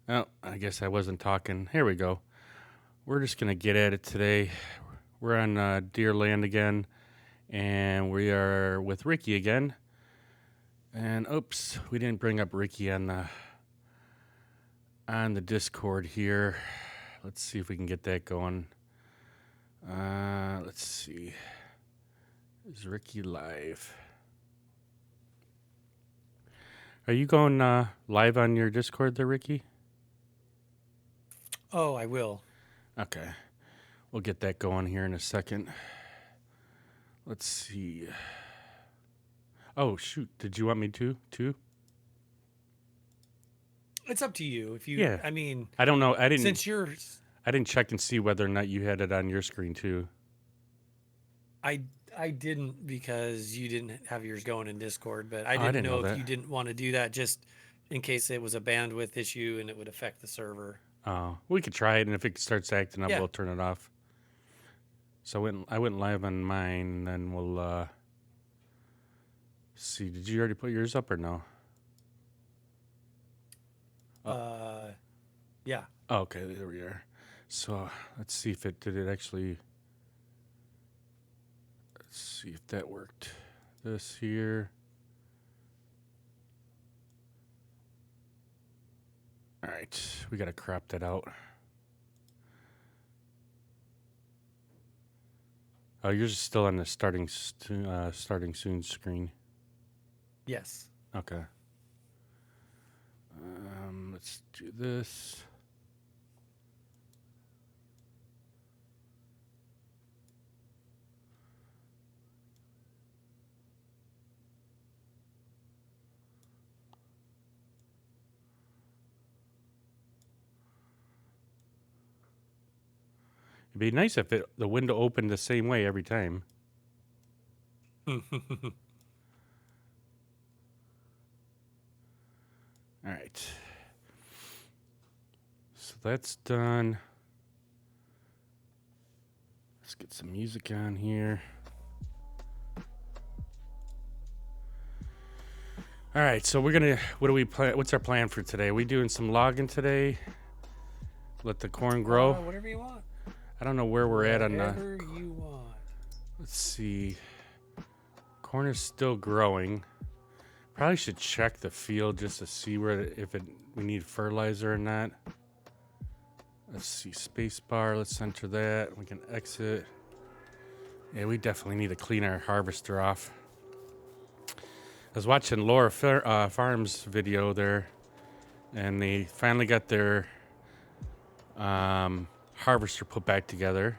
Oh, I guess I wasn't talking. Here we go. We're just going to get at it today. We're on Deer Land again, and we are with Ricky again. And oops, we didn't bring up Ricky on the Discord here. Let's see if we can get that going. Let's see. Is Ricky live? Are you going live on your Discord there, Ricky? Oh, I will. Okay. We'll get that going here in a second. Let's see. Oh, shoot. Did you want me to, too? It's up to you. If you, Yeah. I mean, I don't know. since you're, I didn't check and see whether or not you had it on your screen, too. I, I didn't because you didn't have yours going in Discord, but I Oh, I didn't didn't know know if that. you didn't want to do that just in case it was a bandwidth issue and it would affect the server. Oh, we could try it, and if it starts acting up, Yeah. we'll turn it off. So I went live on mine, and then we'll see. Did you already put yours up or no? Oh, Uh, yeah. oh, okay, there we are. So let's see if it did it actually. Let's see if that worked. This here. All right, we gotta crop that out. Oh, yours is still on the starting soon screen. Yes. Okay. Let's do this. It'd be nice if the window opened the same way every time. All right. So that's done. Let's get some music on here. All right, so what do we plan? What's our plan for today? Are we doing some logging today? Let the corn grow? Whatever you want. I don't know where we're at on the. Whatever you want. Let's see. Corn is still growing. Probably should check the field just to see we need fertilizer or not. Let's see, space bar. Let's enter that. We can exit. Yeah, we definitely need to clean our harvester off. I was watching Laura Farm's video there, and they finally got their harvester put back together.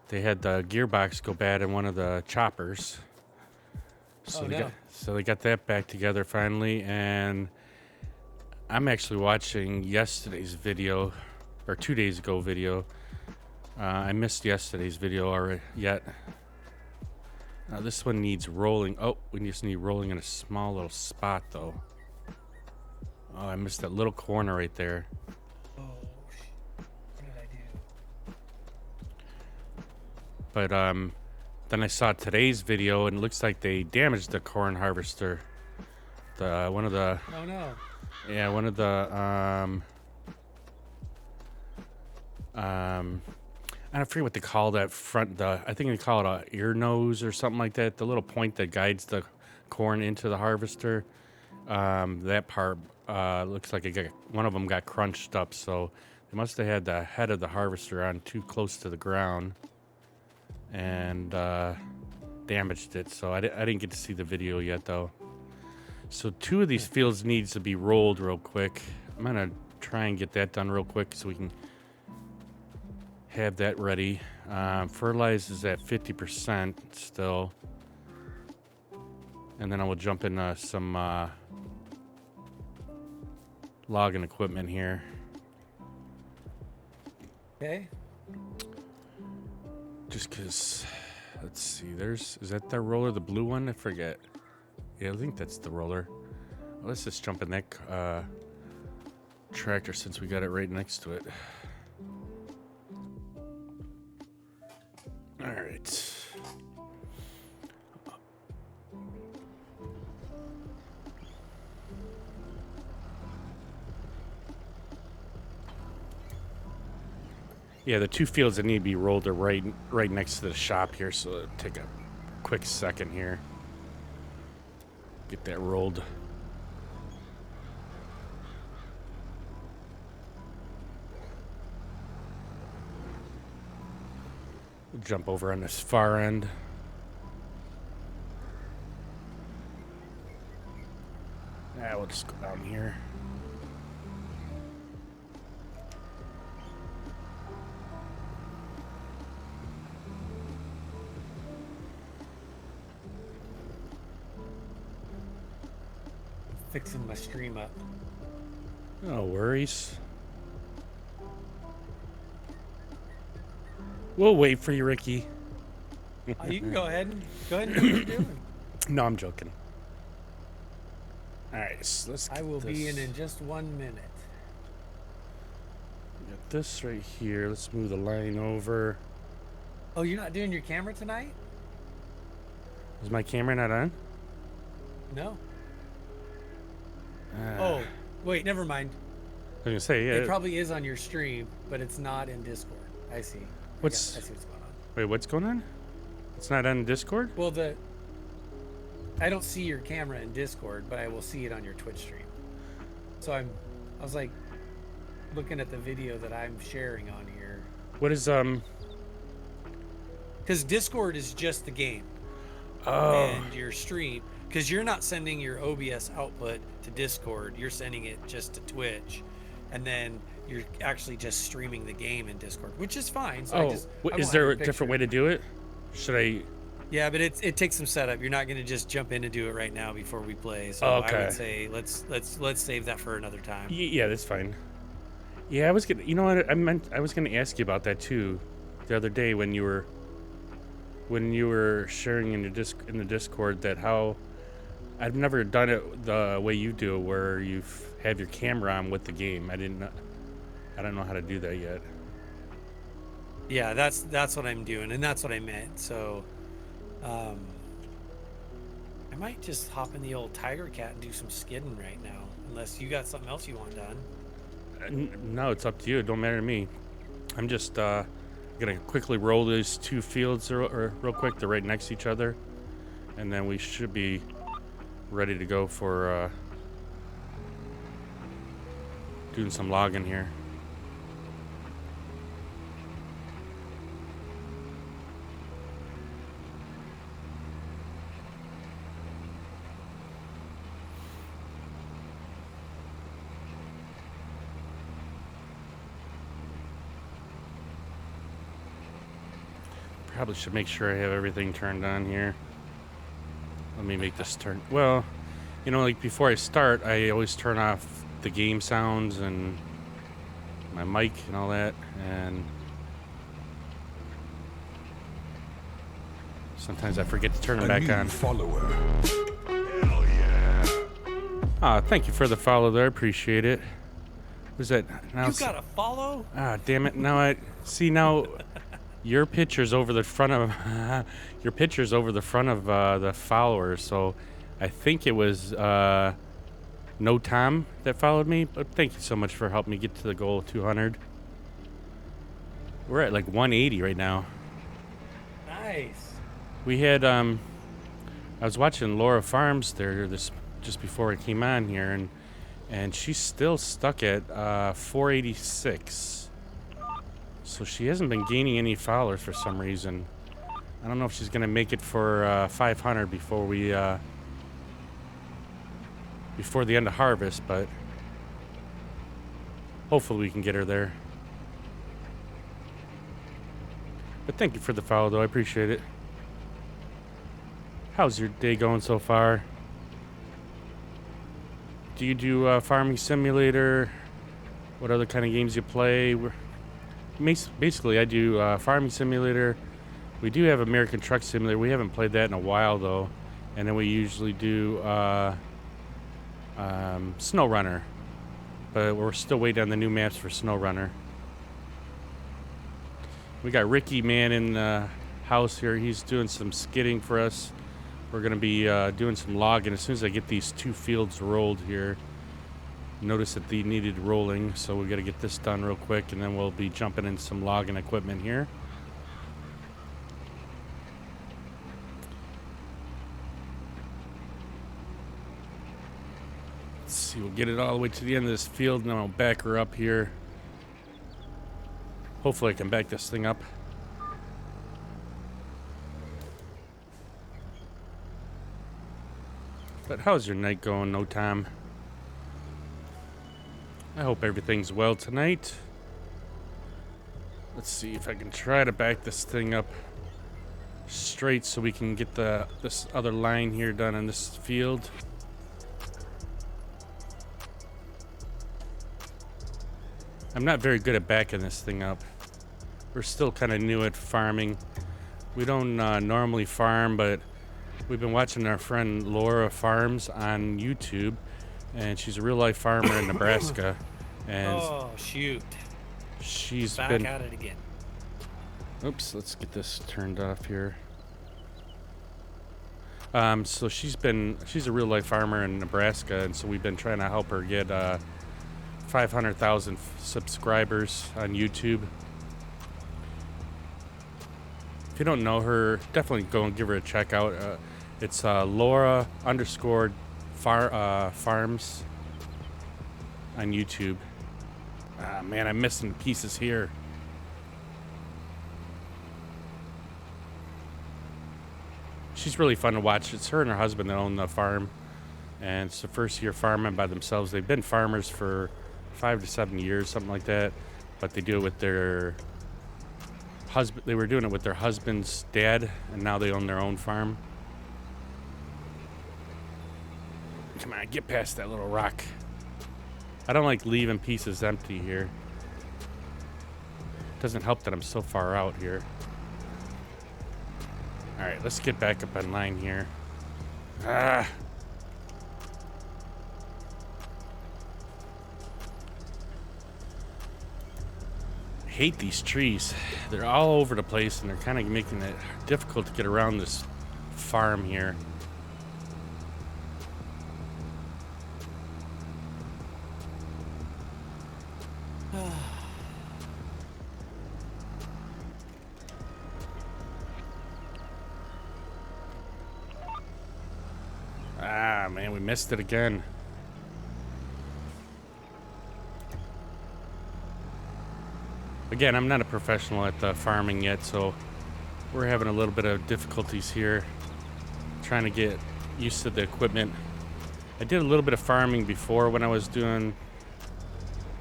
They had the gearbox go bad in one of the choppers. So they got that back together finally, and I'm actually watching yesterday's video, or 2 days ago video. I missed yesterday's video already yet. This one needs rolling. Oh, we just need rolling in a small little spot though. Oh, I missed that little corner right there. Oh, what did I do? But then I saw today's video, and it looks like they damaged the corn harvester. One of the. Oh no. Yeah, one of the I forget what they call that front. I think they call it a ear nose or something like that. The little point that guides the corn into the harvester. That part looks like one of them got crunched up. So they must have had the head of the harvester on too close to the ground and damaged it. So I didn't get to see the video yet though. So 2 of these fields needs to be rolled real quick. I'm gonna try and get that done real quick so we can have that ready. Fertilize is at 50% still. And then I will jump into some logging equipment here. Okay. Just because, let's see, is that the roller, the blue one? I forget. Yeah, I think that's the roller. Well, let's just jump in that tractor since we got it right next to it. All right. Yeah, the two fields that need to be rolled are right next to the shop here, so it'll take a quick second here. Get that rolled. We'll jump over on this far end. We'll just go down here. Fixing my stream up. No worries. We'll wait for you, Ricky. You can go ahead and do what you're doing. No, I'm joking. All right, so let's. I will be in just 1 minute. Got this right here. Let's move the line over. Oh, you're not doing your camera tonight? Is my camera not on? No. Oh, wait, never mind. I was gonna say, yeah. It probably is on your stream, but it's not in Discord. I see. I see what's going on. Wait, what's going on? It's not on Discord? Well, I don't see your camera in Discord, but I will see it on your Twitch stream. So I was like looking at the video that I'm sharing on here. What is Because Discord is just the game. Oh. And your stream, because you're not sending your OBS output to Discord, you're sending it just to Twitch, and then you're actually just streaming the game in Discord, which is fine. So is there a different way to do it? Should I? Yeah, but it takes some setup. You're not going to just jump in and do it right now before we play. So Okay. I would say let's save that for another time. Yeah, that's fine. Yeah, I was gonna. You know what? I was gonna ask you about that too, the other day when you were sharing in the Discord that how I've never done it the way you do, where you have your camera on with the game. I don't know how to do that yet. Yeah, that's what I'm doing, and that's what I meant. So, I might just hop in the old Tiger Cat and do some skidding right now, unless you got something else you want done. No, it's up to you. It don't matter to me. I'm just gonna quickly roll these two fields real quick. They're right next to each other, and then we should be ready to go for doing some logging here. Probably should make sure I have everything turned on here. Let me make this turn. Well, you know, like before I start, I always turn off the game sounds and my mic and all that. And sometimes I forget to turn them back on. Follower. Hell yeah. Thank you for the follow there. Appreciate it. Who's that? Now You got a follow? damn it. Now I see now. Your picture's over the front of the followers, so I think it was No Tom that followed me. But thank you so much for helping me get to the goal of 200. We're at like 180 right now. Nice. We had I was watching Laura Farms there just before I came on here, and she's still stuck at 486. So she hasn't been gaining any followers for some reason. I don't know if she's gonna make it for 500 before the end of harvest, but hopefully we can get her there. But thank you for the follow, though. I appreciate it. How's your day going so far? Do you do Farming Simulator? What other kind of games you play? Basically, I do Farming Simulator. We do have American Truck Simulator. We haven't played that in a while, though. And then we usually do Snow Runner. But we're still waiting on the new maps for Snow Runner. We got Ricky Man in the house here. He's doing some skidding for us. We're going to be doing some logging as soon as I get these two fields rolled here. Noticed that they needed rolling, so we got to get this done real quick, and then we'll be jumping in some logging equipment here. Let's see, we'll get it all the way to the end of this field, and then I'll back her up here. Hopefully I can back this thing up. But how's your night going, No Tom? I hope everything's well tonight. Let's see if I can try to back this thing up straight so we can get this other line here done in this field. I'm not very good at backing this thing up. We're still kind of new at farming. We don't normally farm, but we've been watching our friend Laura Farms on YouTube, and she's a real life farmer in Nebraska. And oh shoot! she's Back been. at it again. Oops, let's get this turned off here. So she's a real life farmer in Nebraska, and so we've been trying to help her get 500,000 subscribers on YouTube. If you don't know her, definitely go and give her a check out. It's Laura _ farms on YouTube. Ah, man, I'm missing pieces here. She's really fun to watch. It's her and her husband that own the farm, and it's the first year farming by themselves. They've been farmers for 5 to 7 years, something like that, but they do it with their husband. They were doing it with their husband's dad, and now they own their own farm. Come on, get past that little rock. I don't like leaving pieces empty here. Doesn't help that I'm so far out here. All right, let's get back up on line here. Ah. I hate these trees. They're all over the place, and they're kind of making it difficult to get around this farm here. Ah, man, we missed it again. Again, I'm not a professional at farming yet, so we're having a little bit of difficulties here trying to get used to the equipment. I did a little bit of farming before when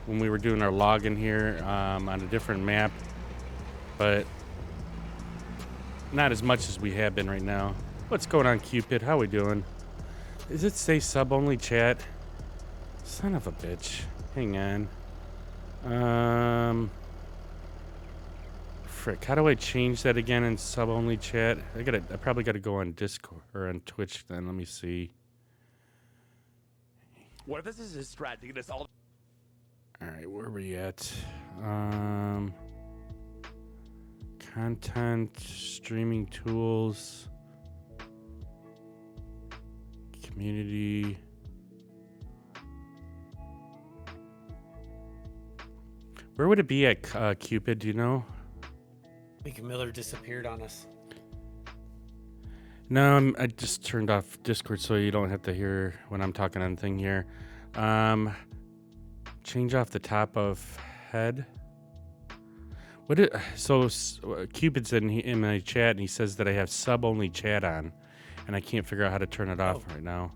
we were doing our logging here on a different map, but not as much as we have been right now. What's going on, Cupid? How we doing? Does it say sub only chat? Son of a bitch. Hang on. Frick, how do I change that again in sub only chat? I probably gotta go on Discord or on Twitch then. Let me see. What if this is his strat to get us all? Alright, where are we at? Content, streaming tools, community. Where would it be at, Cupid? Do you know? I think Miller disappeared on us. No, I just turned off Discord so you don't have to hear when I'm talking on thing here. Change off the top of head. Cupid's in my chat and he says that I have sub only chat on, and I can't figure out how to turn it off right now.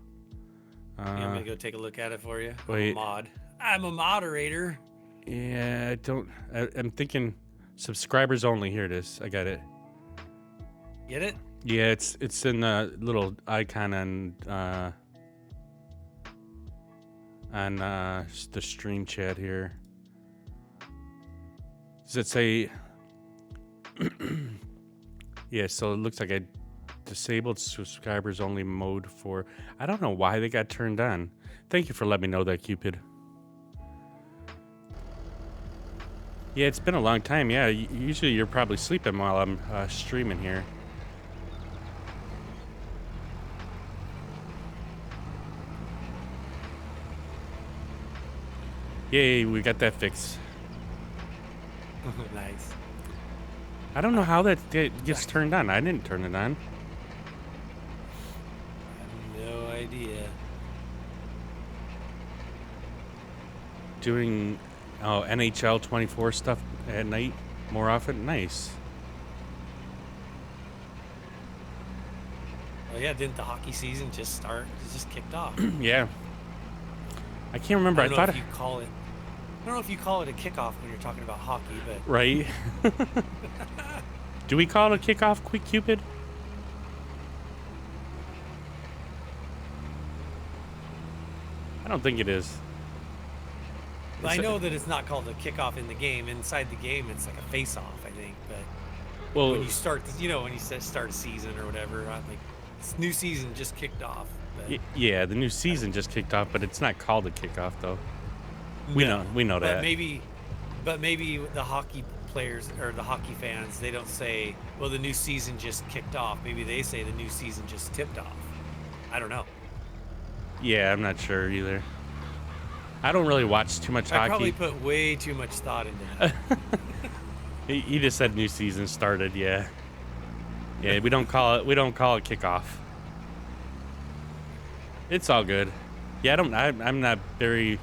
You want me to go take a look at it for you? Wait. I'm a mod. I'm a moderator. Yeah, I'm thinking subscribers only. Here it is. I got it. Get it? Yeah, it's in the little icon on the stream chat here. Does it say? Yeah, so it looks like I disabled subscribers only mode for. I don't know why they got turned on. Thank you for letting me know that, Cupid. Yeah, it's been a long time. Yeah, usually you're probably sleeping while I'm streaming here. Yay, we got that fixed. Nice. I don't know how that gets turned on. I didn't turn it on. I have no idea. Doing NHL 24 stuff at night more often. Nice. Oh yeah, didn't the hockey season just start? It just kicked off. Yeah. I can't remember. I don't know thought if you call it. I don't know if you call it a kickoff when you're talking about hockey, but right. Do we call it a kickoff, Quick Cupid? I don't think it is. I know that it's not called a kickoff in the game. Inside the game, it's like a face-off, I think. But Well, when you start, when you start a season or whatever, like this new season just kicked off. But yeah, the new season just kicked off, but it's not called a kickoff though. We know but that. maybe the hockey players or the hockey fans, they don't say, "Well, the new season just kicked off." Maybe they say the new season just tipped off. I don't know. Yeah, I'm not sure either. I don't really watch too much I hockey. probably put way too much thought into that. He just said new season started. Yeah. Yeah, we don't call it kickoff. It's all good. Yeah, I'm not very.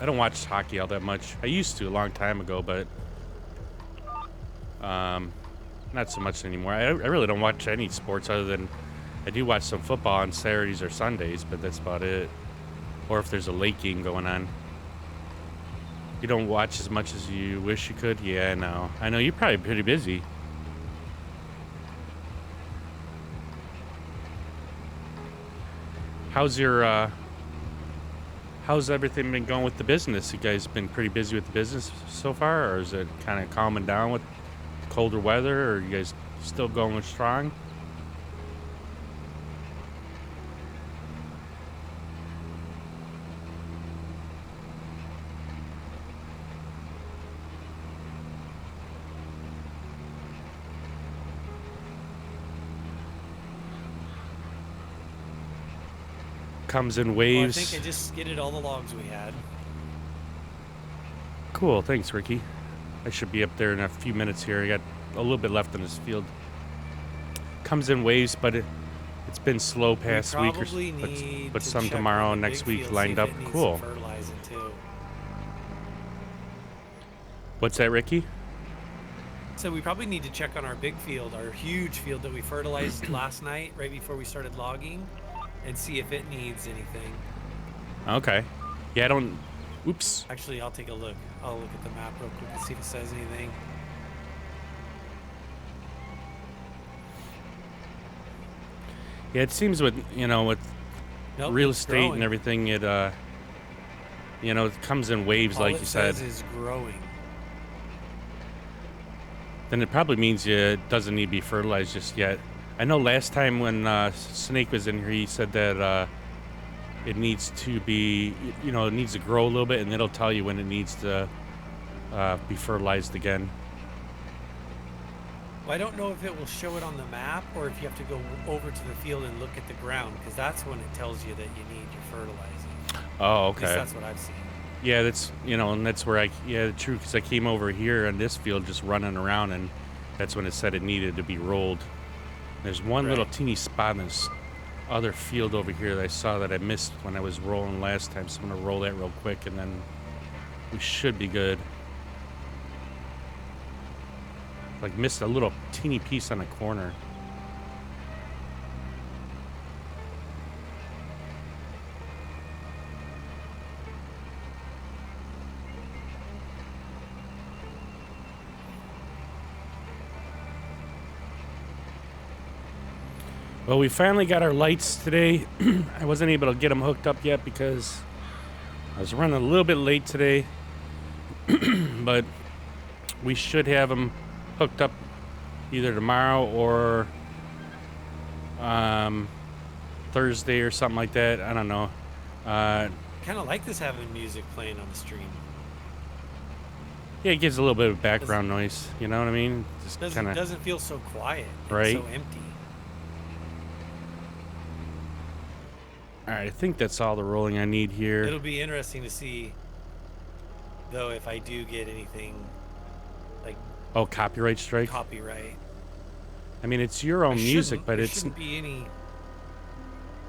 I don't watch hockey all that much. I used to a long time ago, but not so much anymore. I really don't watch any sports other than I do watch some football on Saturdays or Sundays, but that's about it. Or if there's a late game going on. You don't watch as much as you wish you could? Yeah, no. I know you're probably pretty busy. How's everything been going with the business? You guys been pretty busy with the business so far, or is it kind of calming down with colder weather, or are you guys still going strong? Comes in Well, I waves. think I just skidded all the logs we had. Cool, thanks, Ricky. I should be up there in a few minutes here. I got a little bit left in this field. Comes in waves, but it's been slow past week, but some tomorrow and next week lined up. Cool. What's that, Ricky? So we probably need to check on our big field, our huge field that we fertilized last night, right before we started logging, and see if it needs anything. Okay. Yeah, I don't. Oops. Actually, I'll take a look. I'll look at the map real quick and see if it says anything. Yeah, it seems with with Nope, real it's estate growing. and everything, it it comes in waves, All like it you said. says is growing. Then it probably means it doesn't need to be fertilized just yet. I know last time when Snake was in here, he said that it needs to be, it needs to grow a little bit, and it'll tell you when it needs to be fertilized again. Well, I don't know if it will show it on the map or if you have to go over to the field and look at the ground, because that's when it tells you that you need your fertilizing. Oh, At least okay. that's what I've seen. Yeah, that's, and that's where true, because I came over here in this field just running around, and that's when it said it needed to be rolled. There's one little Right. teeny spot in this other field over here that I saw that I missed when I was rolling last time, so I'm going to roll that real quick, and then we should be good. Like, missed a little teeny piece on the corner. Well, we finally got our lights today. I wasn't able to get them hooked up yet because I was running a little bit late today. But we should have them hooked up either tomorrow or Thursday or something like that. I don't know. Kind of like this having music playing on the stream. Yeah, it gives a little bit of background noise. You know what I mean? Just Doesn't feel so quiet. Right. And so empty. All right, I think that's all the rolling I need here. It'll be interesting to see, though, if I do get anything like Oh, copyright strike. copyright. I mean, it's your own music, but there it's shouldn't be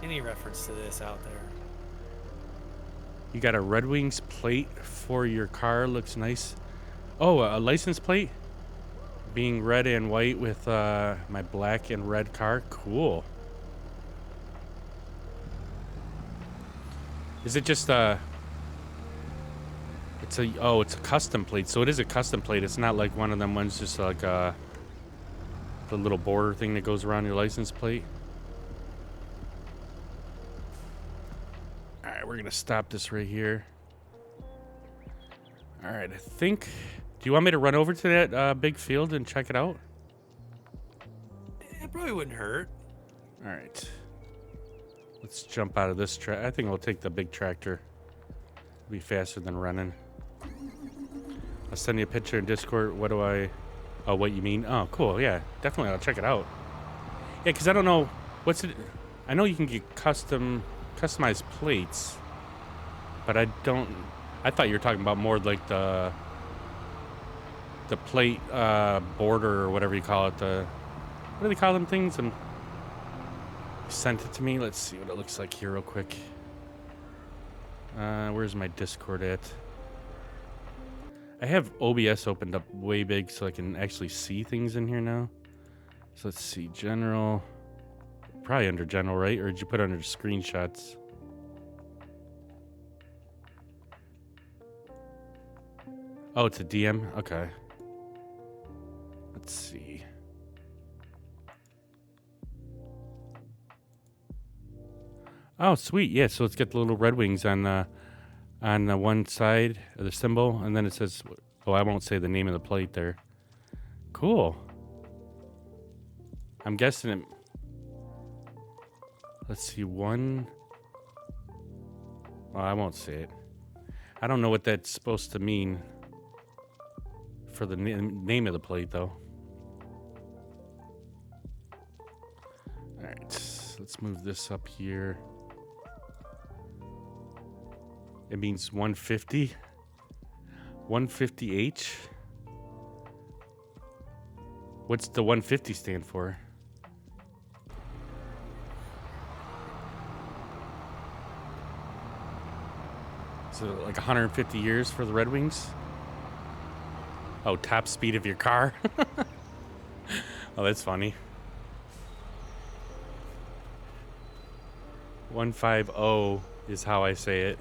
any reference to this out there. you got a Red Wings plate for your car. Looks nice. Oh, a license plate being red and white with my black and red car. Cool. Is it just it's a custom plate. So it is a custom plate. It's not like one of them ones just like the little border thing that goes around your license plate. All right, we're gonna stop this right here. All right, I think. Do you want me to run over to that big field and check it out? It probably wouldn't hurt. All right. Let's jump out of this track. I think we'll take the big tractor. It'll be faster than running. I'll send you a picture in Discord. What do I... Oh, what you mean? Oh, cool. Yeah, definitely. I'll check it out. Yeah, because I don't know... What's it... I know you can get customized plates. But I don't... I thought you were talking about more like the plate border or whatever you call it. What do they call them things? And sent it to me. Let's see what it looks like here real quick. Where's my Discord at? I have OBS opened up way big so I can actually see things in here now. So let's see. General. Probably under general, right? Or did you put under screenshots? Oh, it's a DM? Okay. Let's see. Oh, sweet. Yeah, so let's get the little Red Wings on the one side of the symbol, and then it says, oh, I won't say the name of the plate there. Cool. I'm guessing it... Let's see, one... Well, I won't say it. I don't know what that's supposed to mean for the name of the plate, though. All right, let's move this up here. It means 150. 150H. What's the 150 stand for? So like 150 years for the Red Wings? Oh, top speed of your car? Oh, that's funny. 150 is how I say it.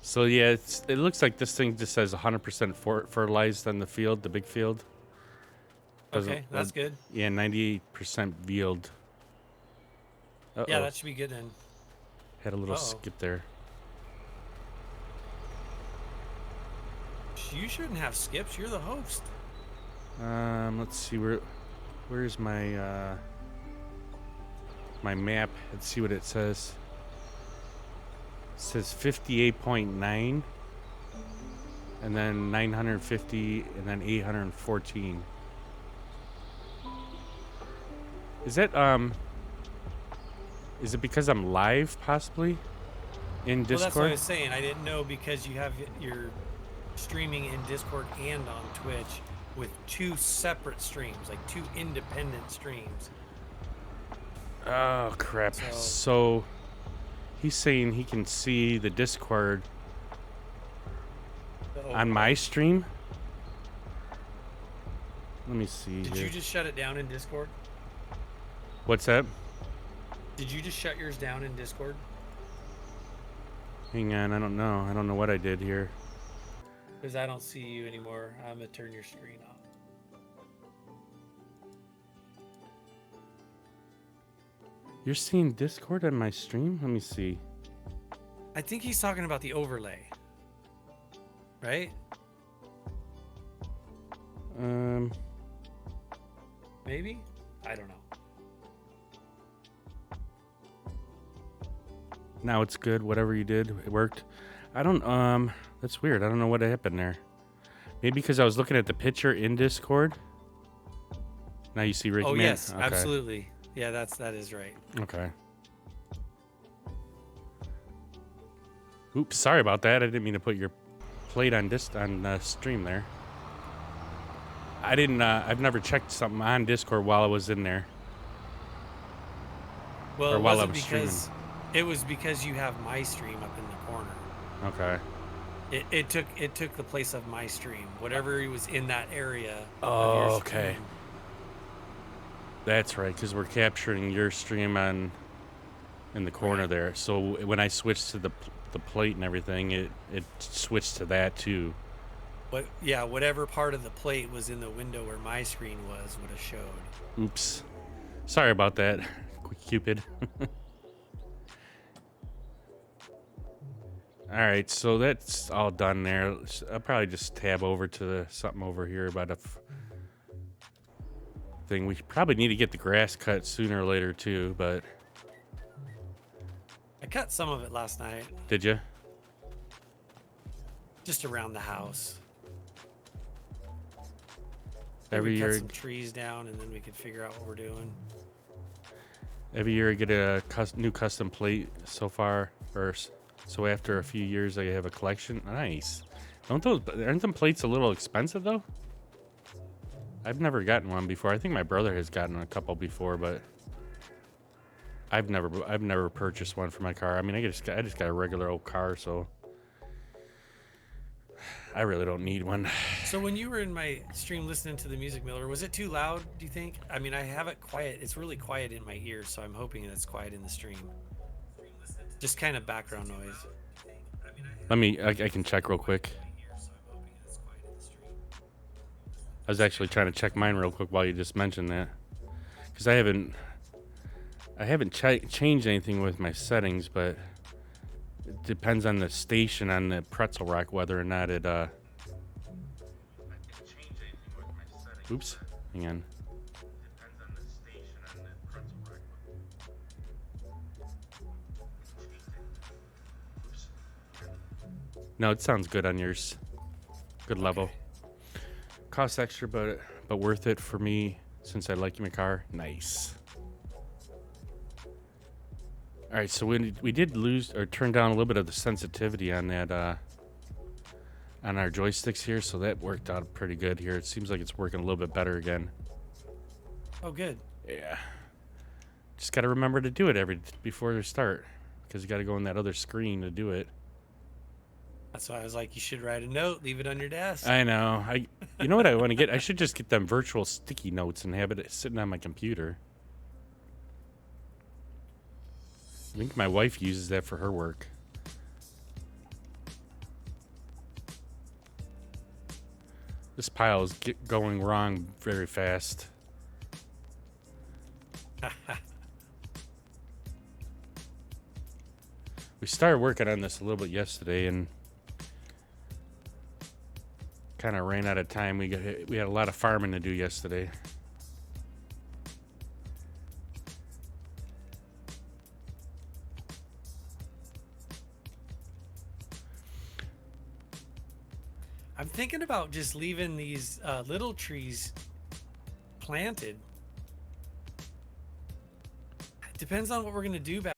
So yeah, it looks like this thing just says 100% fertilized on the field, the big field. Okay, that's good. Yeah, 98% yield. Yeah, that should be good then. Had a little skip there. You shouldn't have skips. You're the host. Let's see where's my my map. Let's see what it says. It says 58.9, and then 950, and then 814. Is that is it because I'm live possibly in Discord? Well, that's what I was saying. I didn't know because you have your streaming in Discord and on Twitch with two separate streams, like two independent streams. Oh crap. So he's saying he can see the Discord on my stream. Let me see. Did you just shut it down in Discord? What's that? Did you just shut yours down in Discord? Hang on, I don't know. I don't know what I did here. Because I don't see you anymore. I'm going to turn your screen off. You're seeing Discord on my stream? Let me see. I think he's talking about the overlay. Right? Maybe? I don't know. Now it's good. Whatever you did, it worked. I don't, that's weird. I don't know what happened there. Maybe because I was looking at the picture in Discord. Now you see Ricky Oh, Man? yes, Okay. absolutely. Yeah, that is right. Okay. Oops, sorry about that. I didn't mean to put your plate on stream there. I didn't. I've never checked something on Discord while I was in there. Well, Or it while I wasn't was because it was because you have my stream up in the corner. Okay. It took the place of my stream. Whatever was in that area of Oh, your okay. stream. That's right, because we're capturing your stream in the corner Right. there. So when I switched to the plate and everything, it switched to that too. Whatever part of the plate was in the window where my screen was would have showed. Oops. Sorry about that, Cupid. All right, so that's all done there. I'll probably just tab over to something over here about a thing. We probably need to get the grass cut sooner or later too, but I cut some of it last night, did you? just around the house. Every we year, cut some trees down, and then we could figure out what we're doing. every year I get a new custom plate so far, so after a few years I have a collection. Nice. Aren't them plates a little expensive though? I've never gotten one before. I think my brother has gotten a couple before, but I've never purchased one for my car. I mean, I just got a regular old car, so I really don't need one. So when you were in my stream listening to the music, Miller, was it too loud, do you think? I mean, I have it quiet. It's really quiet in my ears, so I'm hoping it's quiet in the stream. Just kind of background noise. I can check real quick. I was actually trying to check mine real quick while you just mentioned that, because I haven't changed anything with my settings, but it depends on the station on the Pretzel Rock whether or not it Oops, hang on. No, it sounds good on yours. Good level. Costs extra, but worth it for me since I like my car. Nice. All right, so we did lose or turn down a little bit of the sensitivity on that on our joysticks here, so that worked out pretty good here. It seems like it's working a little bit better again. Oh, good. Yeah. Just got to remember to do it before they start, because you got to go on that other screen to do it. That's why I was like, you should write a note, leave it on your desk. I know. You know what I want to get? I should just get them virtual sticky notes and have it sitting on my computer. I think my wife uses that for her work. This pile is going wrong very fast. We started working on this a little bit yesterday and kind of ran out of time. We had a lot of farming to do yesterday. I'm thinking about just leaving these little trees planted. Depends on what we're going to do back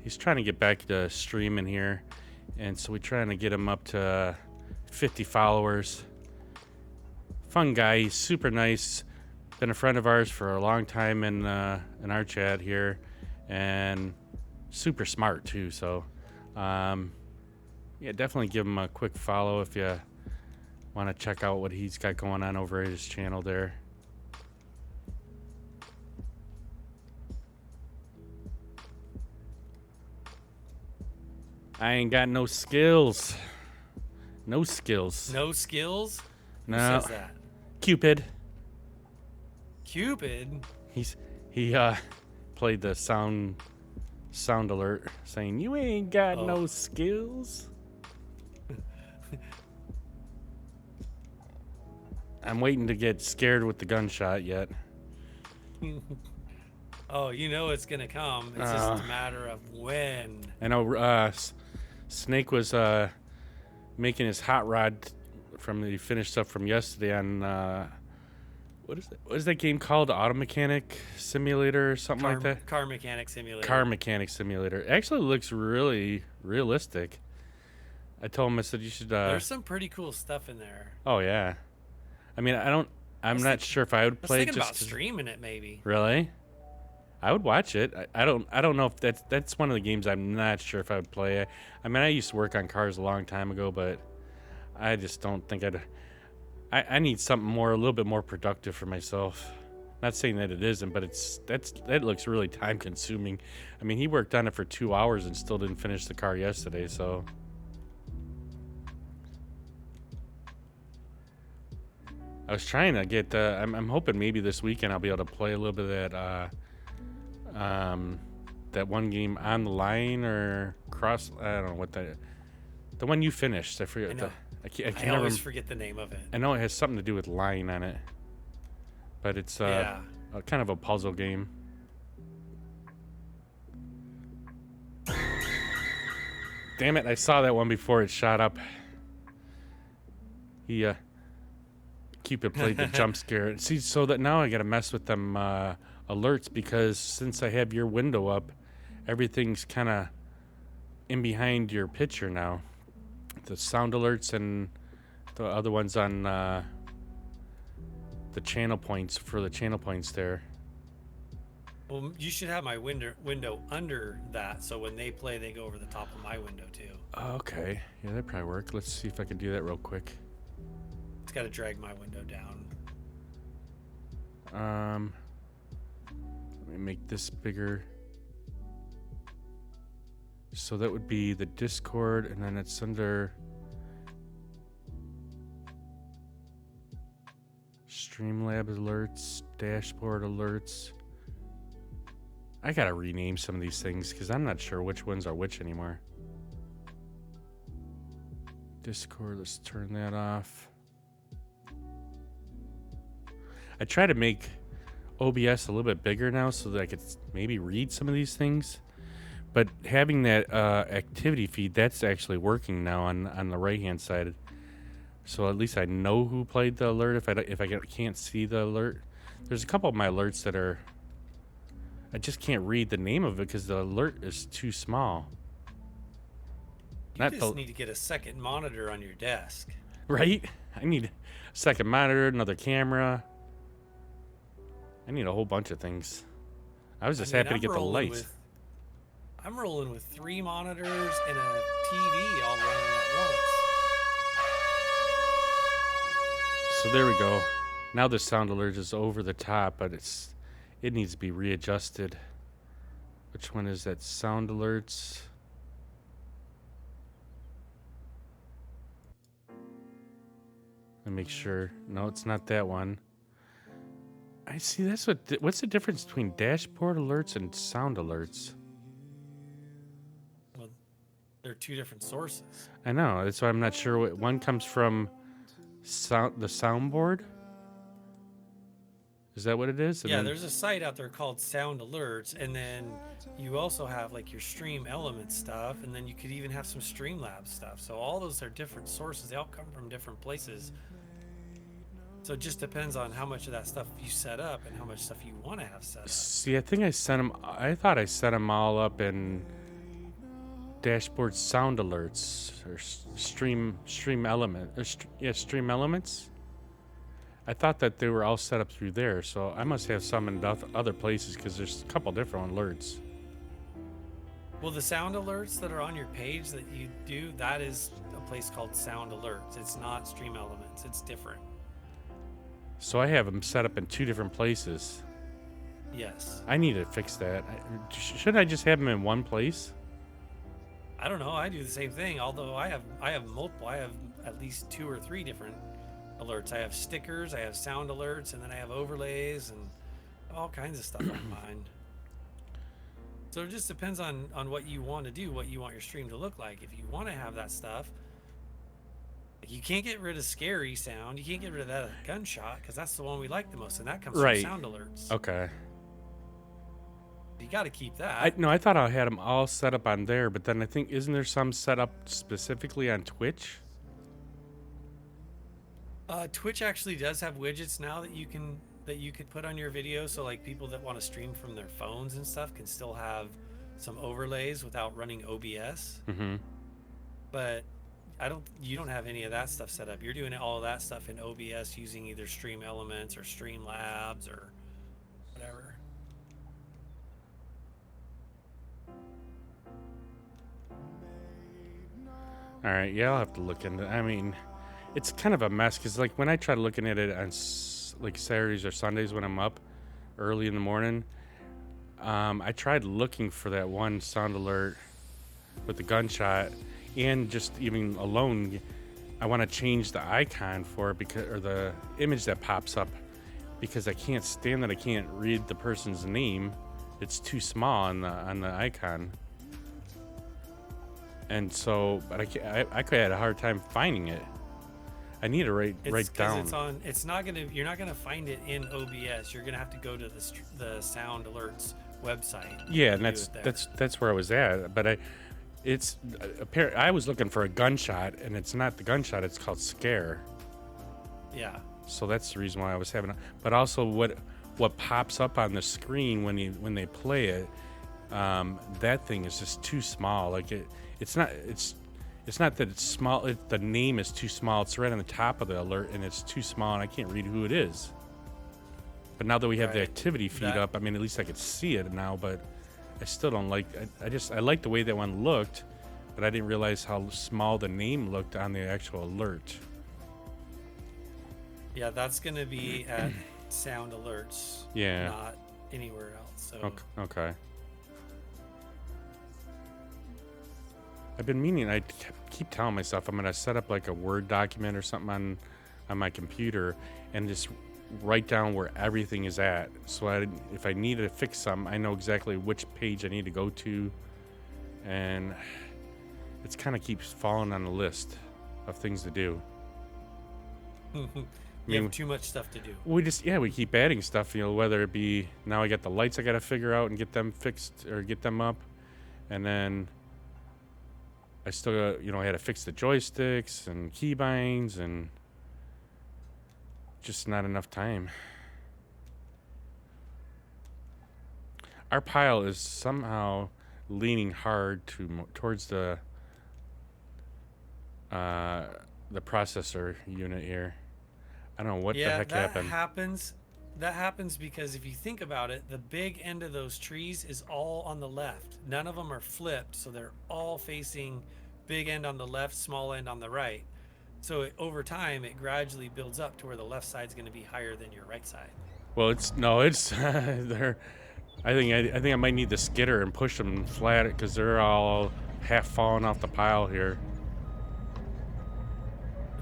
He's trying to get back to streaming here, and so we're trying to get him up to 50 followers. Fun guy. He's super nice. Been a friend of ours for a long time in our chat here, and super smart too. So, yeah, definitely give him a quick follow if you want to check out what he's got going on over at his channel there. I ain't got no skills. No skills. No skills? No. Who says that? Cupid. Cupid? He played the sound alert saying you ain't got no skills. I'm waiting to get scared with the gunshot yet. Oh, you know it's gonna come. It's just a matter of when. I know Snake was making his hot rod from the finished stuff from yesterday on what is that game called? Auto Mechanic Simulator or something like that? Car Mechanic Simulator. Car Mechanic Simulator. It actually looks really realistic. I told him, I said, you should There's some pretty cool stuff in there. Oh yeah. I mean, I'm not sure if I would play I it was just thinking about streaming it maybe. Really? I would watch it. I don't know if that's one of the games I'm not sure if I would play. I mean, I used to work on cars a long time ago, but I just don't think I need something a little bit more productive for myself. Not saying that it isn't, but that looks really time consuming. I mean, he worked on it for 2 hours and still didn't finish the car yesterday, so. I was trying to get, I'm hoping maybe this weekend I'll be able to play a little bit of that one game On the Line or Cross, I don't know what the one you finished. I forget. I always forget the name of it. I know it has something to do with line on it, but it's a kind of a puzzle game. Damn it, I saw that one before it shot up. Cupid played the jump scare. See, so that now I gotta mess with them alerts, because since I have your window up, everything's kind of in behind your picture now. The sound alerts and the other ones on the channel points there. Well, you should have my window under that, so when they play, they go over the top of my window too. Okay, yeah, that probably work. Let's see if I can do that real quick. It's got to drag my window down. Let me make this bigger. So that would be the Discord, and then it's under Streamlabs alerts, dashboard alerts. I gotta rename some of these things because I'm not sure which ones are which anymore. Discord, let's turn that off. I try to make OBS a little bit bigger now so that I could maybe read some of these things. But having that activity feed, that's actually working now on the right-hand side. So at least I know who played the alert if I can't see the alert. There's a couple of my alerts that are... I just can't read the name of it because the alert is too small. You just need to get a second monitor on your desk. Right? I need a second monitor, another camera. I need a whole bunch of things. I was just happy to get the lights. I'm rolling with 3 monitors and a TV all running at once. So there we go. Now the sound alert is over the top, but it needs to be readjusted. Which one is that? Sound alerts. Let me make sure. No, it's not that one. I see. That's what's the difference between dashboard alerts and sound alerts? Well, they're 2 different sources. I know. That's why I'm not sure what one comes from. The soundboard. Is that what it is? Yeah, there's a site out there called Sound Alerts, and then you also have like your Stream Elements stuff, and then you could even have some Streamlabs stuff. So all those are different sources. They all come from different places. So it just depends on how much of that stuff you set up and how much stuff you want to have set up. See, I think I thought I set them all up in Dashboard sound alerts or stream element. Stream elements. I thought that they were all set up through there, so I must have some in other places because there's a couple different alerts. Well, the sound alerts that are on your page that you do, that is a place called sound alerts. It's not stream elements. It's different. So I have them set up in 2 different places. Yes. I need to fix that. Shouldn't I just have them in one place? I don't know. I do the same thing. Although I have multiple. I have at least 2 or 3 different alerts. I have stickers. I have sound alerts, and then I have overlays and all kinds of stuff on mine. So it just depends on what you want to do, what you want your stream to look like. If you want to have that stuff, you can't get rid of scary sound. You can't get rid of that gunshot because that's the one we like the most, and that comes from sound alerts. Okay. You got to keep that. I thought I had them all set up on there, but then I think isn't there some set up specifically on Twitch? Twitch actually does have widgets now that you could put on your video, so like people that want to stream from their phones and stuff can still have some overlays without running OBS. Mm-hmm. But you don't have any of that stuff set up. You're doing all of that stuff in OBS using either Stream Elements or Streamlabs or whatever. All right, yeah, I'll have to look into. I mean, it's kind of a mess because like when I try looking at it on like Saturdays or Sundays when I'm up early in the morning, I tried looking for that one sound alert with the gunshot, and just even alone, I want to change the icon for it or the image that pops up because I can't stand that I can't read the person's name. It's too small on the icon. And so, but I could have a hard time finding it. I need to write down. You're not gonna find it in OBS. You're gonna have to go to the Sound Alerts website. Yeah, and that's where I was at. But I was looking for a gunshot, and it's not the gunshot. It's called Scare. Yeah. So that's the reason why I was having. But also, what pops up on the screen when they play it, that thing is just too small. Like it's not that it's small. The name is too small. It's right on the top of the alert, and it's too small, and I can't read who it is. But now that we have the activity feed up, I mean, at least I could see it now. But I still don't like. I like the way that one looked, but I didn't realize how small the name looked on the actual alert. Yeah, that's gonna be at Sound Alerts. Yeah. Not anywhere else. So. Okay. I've been meaning. I keep telling myself I'm gonna set up like a Word document or something on my computer and just write down where everything is at. So if I need to fix something, I know exactly which page I need to go to, and it's kind of keeps falling on the list of things to do. You have too much stuff to do. We keep adding stuff. Whether it be now I got the lights I got to figure out and get them fixed or get them up, and then I still got, I had to fix the joysticks and keybinds and just not enough time. Our pile is somehow leaning hard towards the processor unit here. I don't know what the heck happened. That happens because if you think about it, the big end of those trees is all on the left. None of them are flipped, so they're all facing big end on the left, small end on the right. So over time, it gradually builds up to where the left side's going to be higher than your right side. Well, it's they're. I think I might need the skidder and push them flat because they're all half falling off the pile here.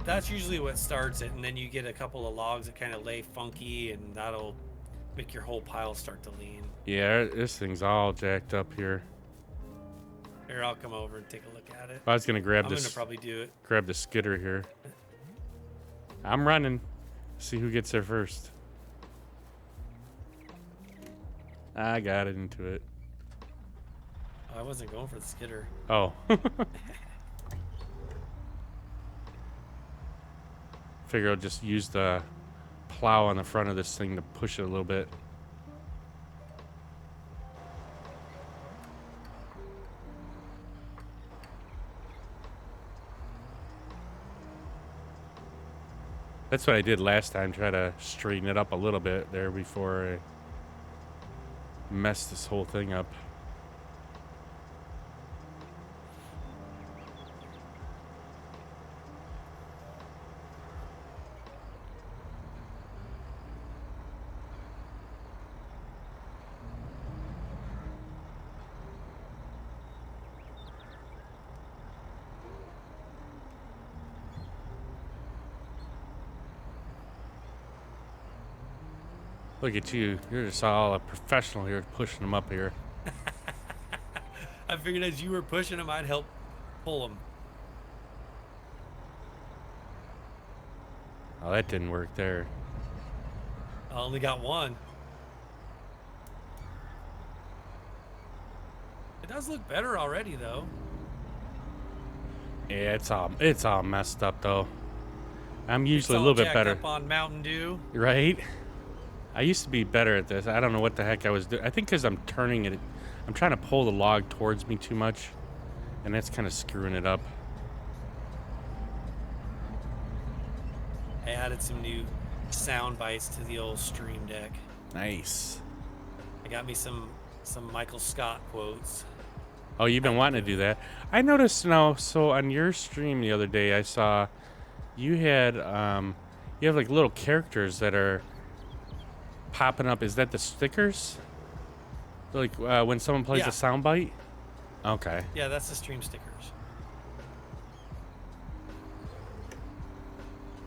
That's usually what starts it, and then you get a couple of logs that kind of lay funky, and that'll make your whole pile start to lean. Yeah, this thing's all jacked up here. Here, I'll come over and take a look at it. I was gonna grab I'm gonna probably do it. Grab the skidder here. I'm running. See who gets there first. I got it into it. Oh, I wasn't going for the skidder. Oh. Figure I'll just use the plow on the front of this thing to push it a little bit. That's what I did last time. Try to straighten it up a little bit there before I mess this whole thing up. Look at you. You're just all a professional here pushing them up here. I figured as you were pushing them, I'd help pull them. Oh, that didn't work there. I only got one. It does look better already, though. Yeah, it's all messed up though. I'm It's usually a all little bit jacked better, up on Mountain Dew. right? I used to be better at this. I don't know what the heck I was doing. I think because I'm turning it, I'm trying to pull the log towards me too much, and that's kind of screwing it up. I added some new sound bites to the old Stream Deck. Nice. I got me some Michael Scott quotes. Oh, you've been wanting to do that. I noticed now. So on your stream the other day, I saw you had you have like little characters that are popping up. Is that the stickers? Like when someone plays Yeah. a soundbite? Okay. Yeah, that's the stream stickers.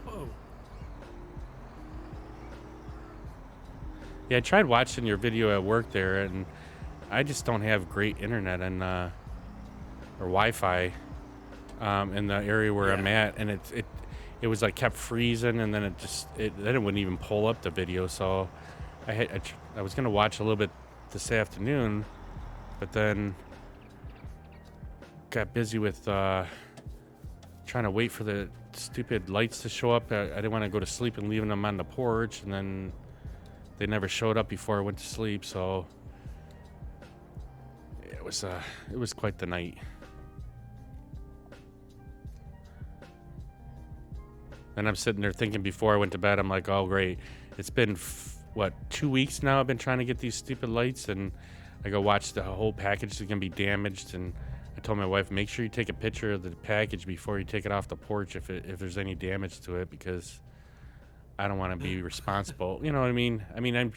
Whoa. Yeah, I tried watching your video at work there, and I just don't have great internet and or Wi-Fi in the area where I'm Yeah. at, and it was like kept freezing, and then then it wouldn't even pull up the video. So I was gonna watch a little bit this afternoon, but then got busy with trying to wait for the stupid lights to show up. I didn't want to go to sleep and leaving them on the porch, and then they never showed up before I went to sleep. So it was quite the night. And I'm sitting there thinking before I went to bed, I'm like, oh great, it's been 2 weeks now I've been trying to get these stupid lights, and I go watch the whole package is gonna be damaged, and I told my wife, make sure you take a picture of the package before you take it off the porch if there's any damage to it, because I don't want to be responsible. You know what I mean? I mean,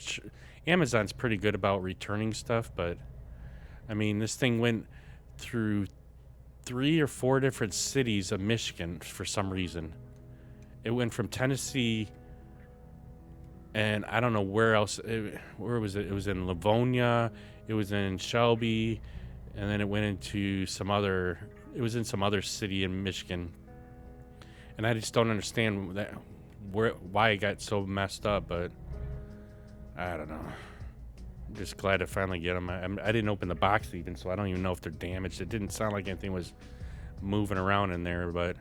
Amazon's pretty good about returning stuff, but I mean, this thing went through 3 or 4 different cities of Michigan for some reason. It went from Tennessee, and I don't know where else. Where was it? It was in Livonia. It was in Shelby, and then it went into some other. It was in some other city in Michigan, and I just don't understand why it got so messed up. But I don't know. I'm just glad to finally get them. I didn't open the box even, so I don't even know if they're damaged. It didn't sound like anything was moving around in there, but.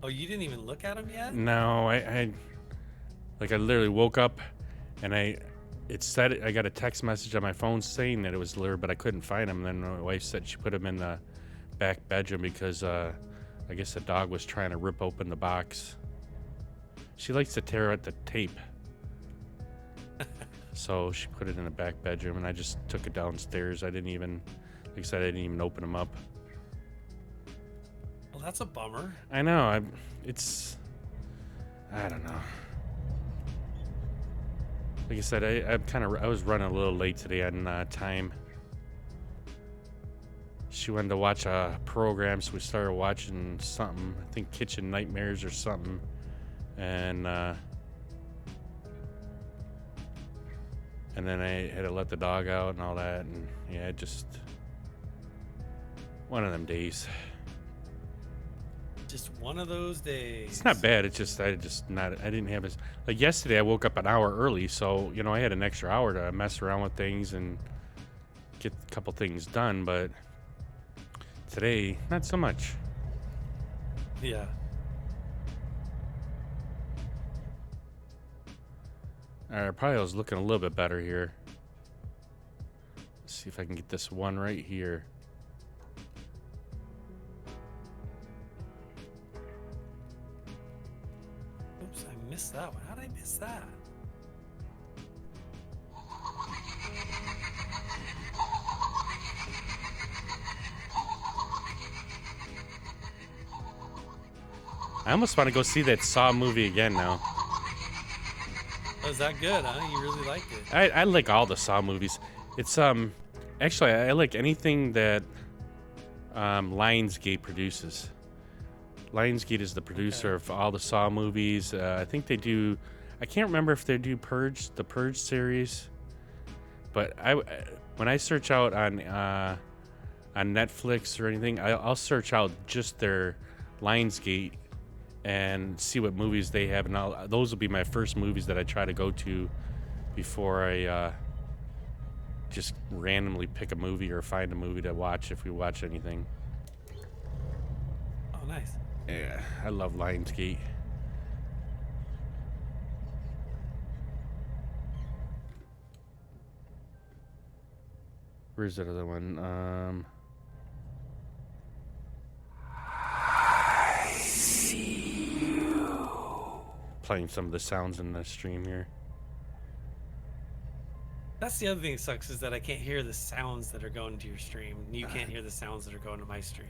Oh, you didn't even look at them yet? No, I literally woke up, and I got a text message on my phone saying that it was delivered, but I couldn't find them. And then my wife said she put them in the back bedroom because I guess the dog was trying to rip open the box. She likes to tear at the tape, so she put it in the back bedroom, and I just took it downstairs. Like I said, I didn't even open them up. Well, that's a bummer. I know. I don't know. Like I said, I was running a little late today on time. She wanted to watch a program, so we started watching something. I think Kitchen Nightmares or something, and then I had to let the dog out and all that, and yeah, just one of them days. Just one of those days. It's not bad. It's just I didn't have as like yesterday. I woke up an hour early, so I had an extra hour to mess around with things and get a couple things done. But today, not so much. Yeah. All right, probably was looking a little bit better here. Let's see if I can get this one right here. miss that one? How did I miss that? I almost want to go see that Saw movie again now. Oh, is that good, huh? You really liked it. I like all the Saw movies. It's actually I like anything that Lionsgate produces. Lionsgate is the producer of all the Saw movies. I think they do. I can't remember if they do the Purge series. But when I search out on Netflix or anything, I'll search out just their Lionsgate and see what movies they have, and those will be my first movies that I try to go to before I just randomly pick a movie or find a movie to watch if we watch anything. Oh, nice. Yeah, I love Lionsgate. Where's that other one? Playing some of the sounds in the stream here. That's the other thing that sucks, is that I can't hear the sounds that are going to your stream. You can't hear the sounds that are going to my stream.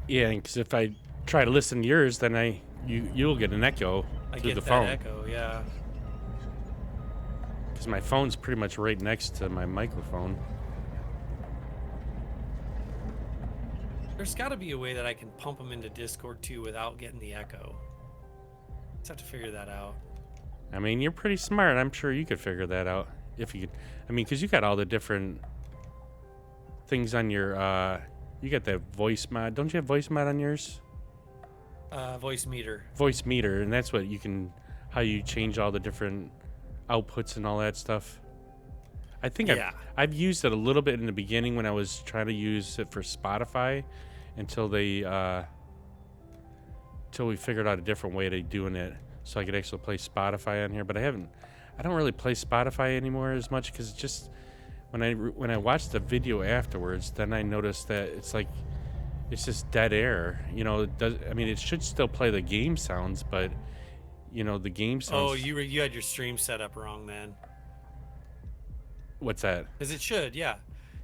Yeah, because if I try to listen to yours, then you'll get an echo through the phone. I get that echo, yeah. Because my phone's pretty much right next to my microphone. There's got to be a way that I can pump them into Discord too without getting the echo. Just have to figure that out. I mean, you're pretty smart. I'm sure you could figure that out if you could. I mean, because you got all the different things on your. You got that voice mod. Don't you have voice mod on yours? Voice meter. Voice meter, and that's what you can. How you change all the different outputs and all that stuff. I think Yeah. I've used it a little bit in the beginning when I was trying to use it for Spotify, until we figured out a different way of doing it, so I could actually play Spotify on here. But I don't really play Spotify anymore as much, because it's just when I watched the video afterwards, then I noticed that it's just dead air. You know, it should still play the game sounds, but the game sounds. Oh, you had your stream set up wrong then. What's that? Because it should, yeah.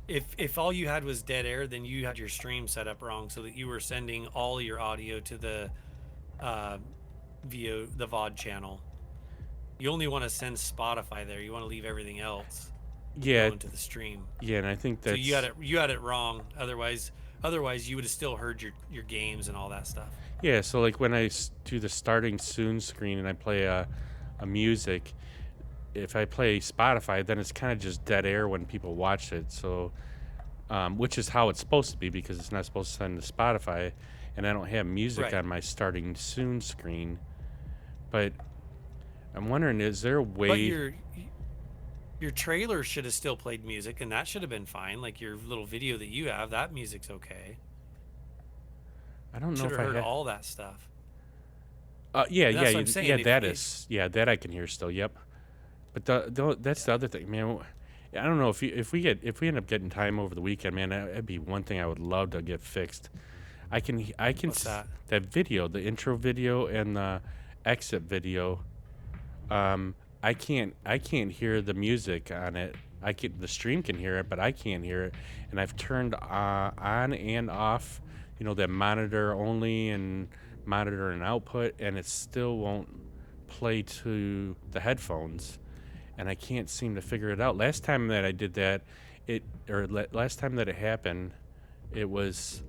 If all you had was dead air, then you had your stream set up wrong, so that you were sending all your audio to the via the VOD channel. You only want to send Spotify there. You want to leave everything else going to the stream. Yeah, and I think that's. So you had it wrong. Otherwise you would have still heard your games and all that stuff. Yeah, so like when I do the starting soon screen and I play a music, if I play Spotify, then it's kind of just dead air when people watch it. So, which is how it's supposed to be, because it's not supposed to send to Spotify, and I don't have music on my starting soon screen. But I'm wondering, is there a way? But your trailer should have still played music, and that should have been fine. Like your little video that you have, that music's okay. I don't know Should if have I heard have all that stuff. Yeah, That's what I'm saying. That I can hear still. Yep. But that's the other thing, man. I don't know if we end up getting time over the weekend, man. That'd be one thing I would love to get fixed. I can What's that? That video, the intro video and the exit video. I can't hear the music on it. The stream can hear it, but I can't hear it. And I've turned on and off, that monitor only and monitor and output, and it still won't play to the headphones. And I can't seem to figure it out. Last time that I did that, last time that it happened, it was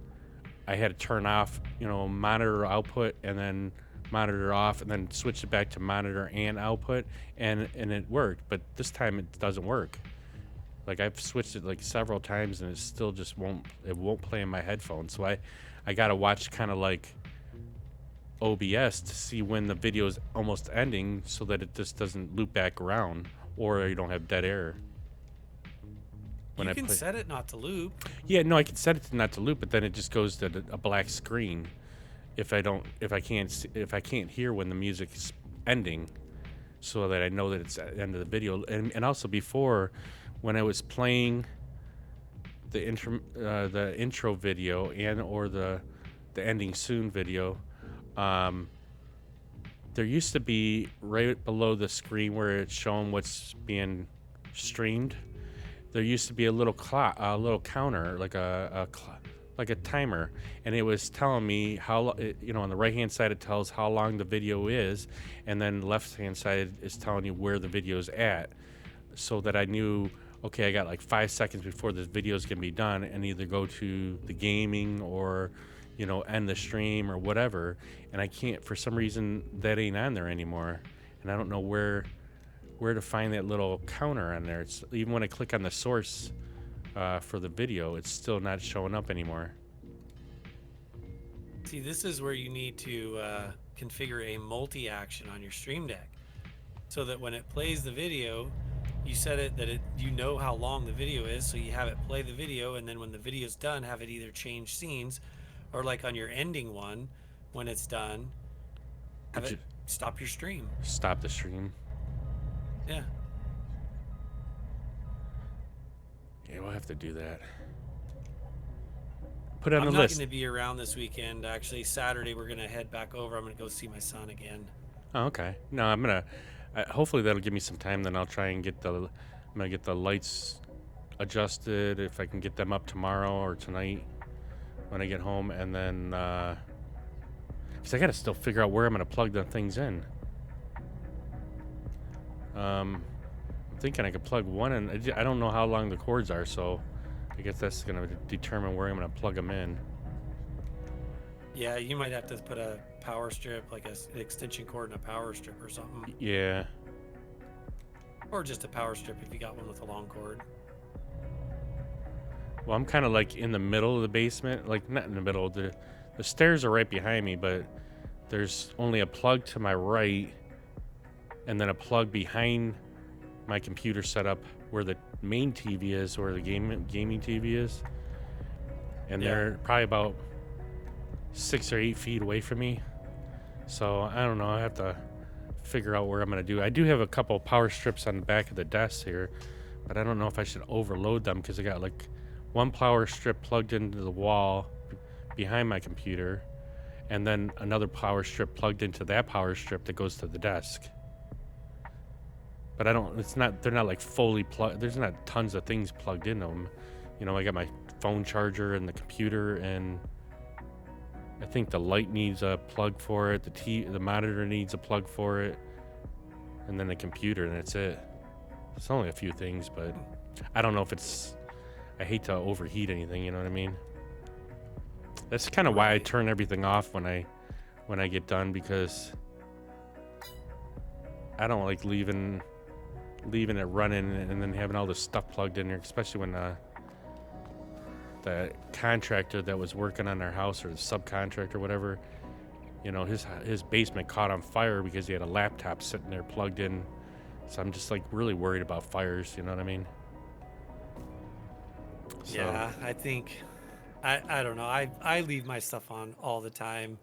I had to turn off, monitor output and then monitor off and then switch it back to monitor and output, and it worked. But this time it doesn't work. Like I've switched it like several times and it still just won't play in my headphones. So I got to watch kind of like OBS to see when the video is almost ending, so that it just doesn't loop back around, or you don't have dead air. You can set it not to loop. Yeah, no, I can set it to not to loop, but then it just goes to a black screen if I can't hear when the music is ending, so that I know that it's at the end of the video. And also before, when I was playing the intro video or the ending soon video, there used to be right below the screen where it's showing what's being streamed. There used to be a little clock, a little counter, like a timer, and it was telling me on the right hand side it tells how long the video is, and then left hand side is telling you where the video's at, so that I knew, okay, I got like 5 seconds before this video's gonna be done, and either go to the gaming or end the stream or whatever. And I can't, for some reason, that ain't on there anymore, and I don't know where to find that little counter on there. It's even when I click on the source for the video, it's still not showing up anymore. See, this is where you need to configure a multi-action on your Stream Deck, so that when it plays the video, you set it that you know how long the video is, so you have it play the video, and then when the video's done, have it either change scenes, or like on your ending one, when it's done, have it stop your stream. Stop the stream. Yeah. Yeah, we'll have to do that. Put it on I'm the not list. going to be around this weekend. Actually, Saturday we're going to head back over. I'm going to go see my son again. Oh, okay. No, I'm gonna. Hopefully that'll give me some time. Then I'll try and get I'm gonna get the lights adjusted if I can get them up tomorrow or tonight when I get home, and then because I gotta still figure out where I'm gonna plug the things in. I'm thinking I could plug one in. I don't know how long the cords are, so I guess that's gonna determine where I'm gonna plug them in. Yeah, you might have to put a power strip, like an extension cord and a power strip or something. Yeah. Or just a power strip if you got one with a long cord. Well, I'm kind of like in the middle of the basement, like not in the middle. The stairs are right behind me, but there's only a plug to my right, and then a plug behind my computer setup where the main TV is, or the gaming TV is, and they're probably about 6 or 8 feet away from me. So I don't know. I have to figure out where I'm gonna do. I do have a couple power strips on the back of the desk here, but I don't know if I should overload them because I got like one power strip plugged into the wall behind my computer, and then another power strip plugged into that power strip that goes to the desk. But they're not like fully plugged. There's not tons of things plugged in them. I got my phone charger and the computer, and I think the light needs a plug for it. The monitor needs a plug for it, and then the computer, and that's it. It's only a few things, but I don't know if it's. I hate to overheat anything. You know what I mean? That's kind of why I turn everything off when I get done, because I don't like leaving it running and then having all this stuff plugged in there, especially when the contractor that was working on our house, or the subcontractor, whatever, his basement caught on fire because he had a laptop sitting there plugged in. So I'm just like really worried about fires. You know what I mean? So. Yeah, I think I don't know. I leave my stuff on all the time.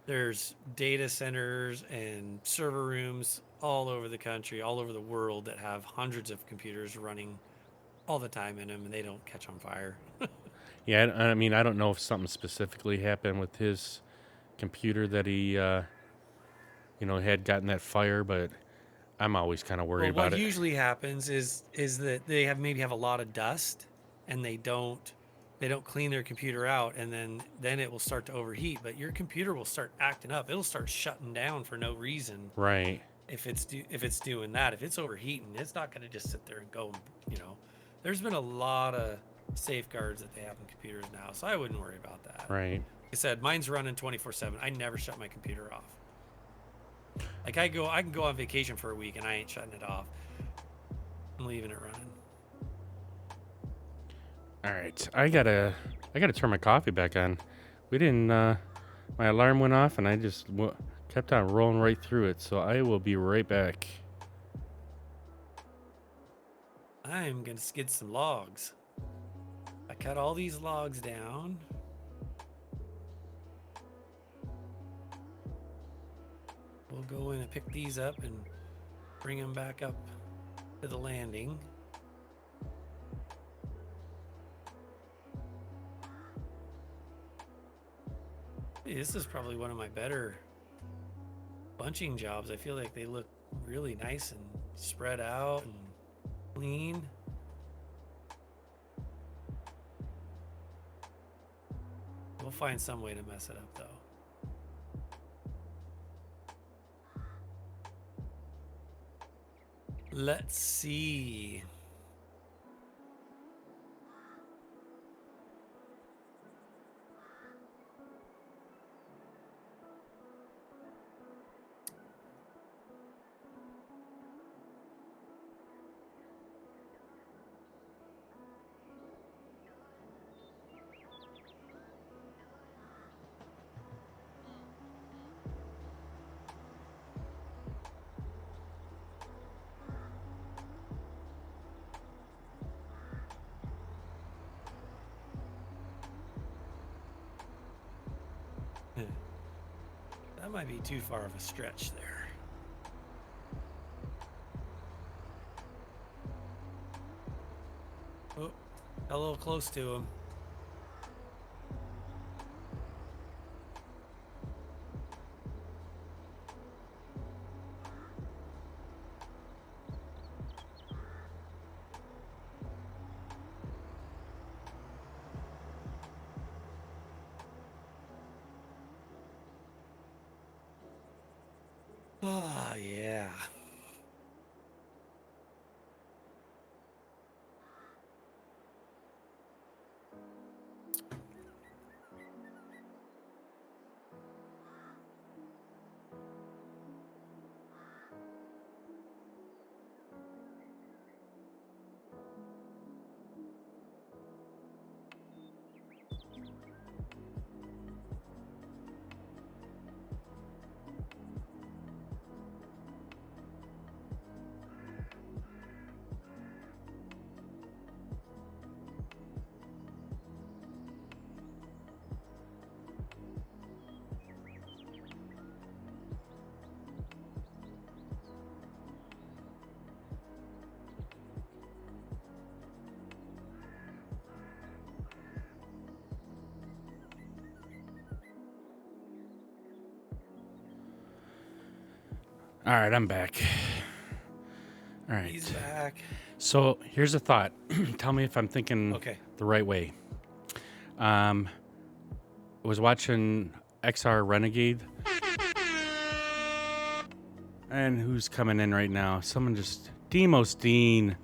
There's data centers and server rooms all over the country, all over the world, that have hundreds of computers running all the time in them, and they don't catch on fire. Yeah, I mean, I don't know if something specifically happened with his computer that he, had gotten that fire, but I'm always kind of worried about it. What usually happens is that they maybe have a lot of dust, and they don't clean their computer out, and then it will start to overheat. But your computer will start acting up. It'll start shutting down for no reason. Right. If it's doing that, if it's overheating, it's not going to just sit there and go. There's been a lot of safeguards that they have in computers now, so I wouldn't worry about that. Right. Like I said, mine's running 24/7. I never shut my computer off. Like I can go on vacation for a week and I ain't shutting it off. I'm leaving it running. All right, I gotta turn my coffee back on. We didn't. My alarm went off, and I just kept on rolling right through it. So I will be right back. I'm gonna skid some logs. I cut all these logs down. We'll go in and pick these up and bring them back up to the landing. Hey, this is probably one of my better bunching jobs, I feel like they look really nice and spread out and clean. We'll find some way to mess it up though. Let's see. That might be too far of a stretch there. Oh, got a little close to him. Ah, yeah. All right, I'm back. All right. He's back. So here's a thought. Tell me if I'm thinking Okay. the right way. I was watching XR Renegade. And who's coming in right now? Someone just... Demos Dean.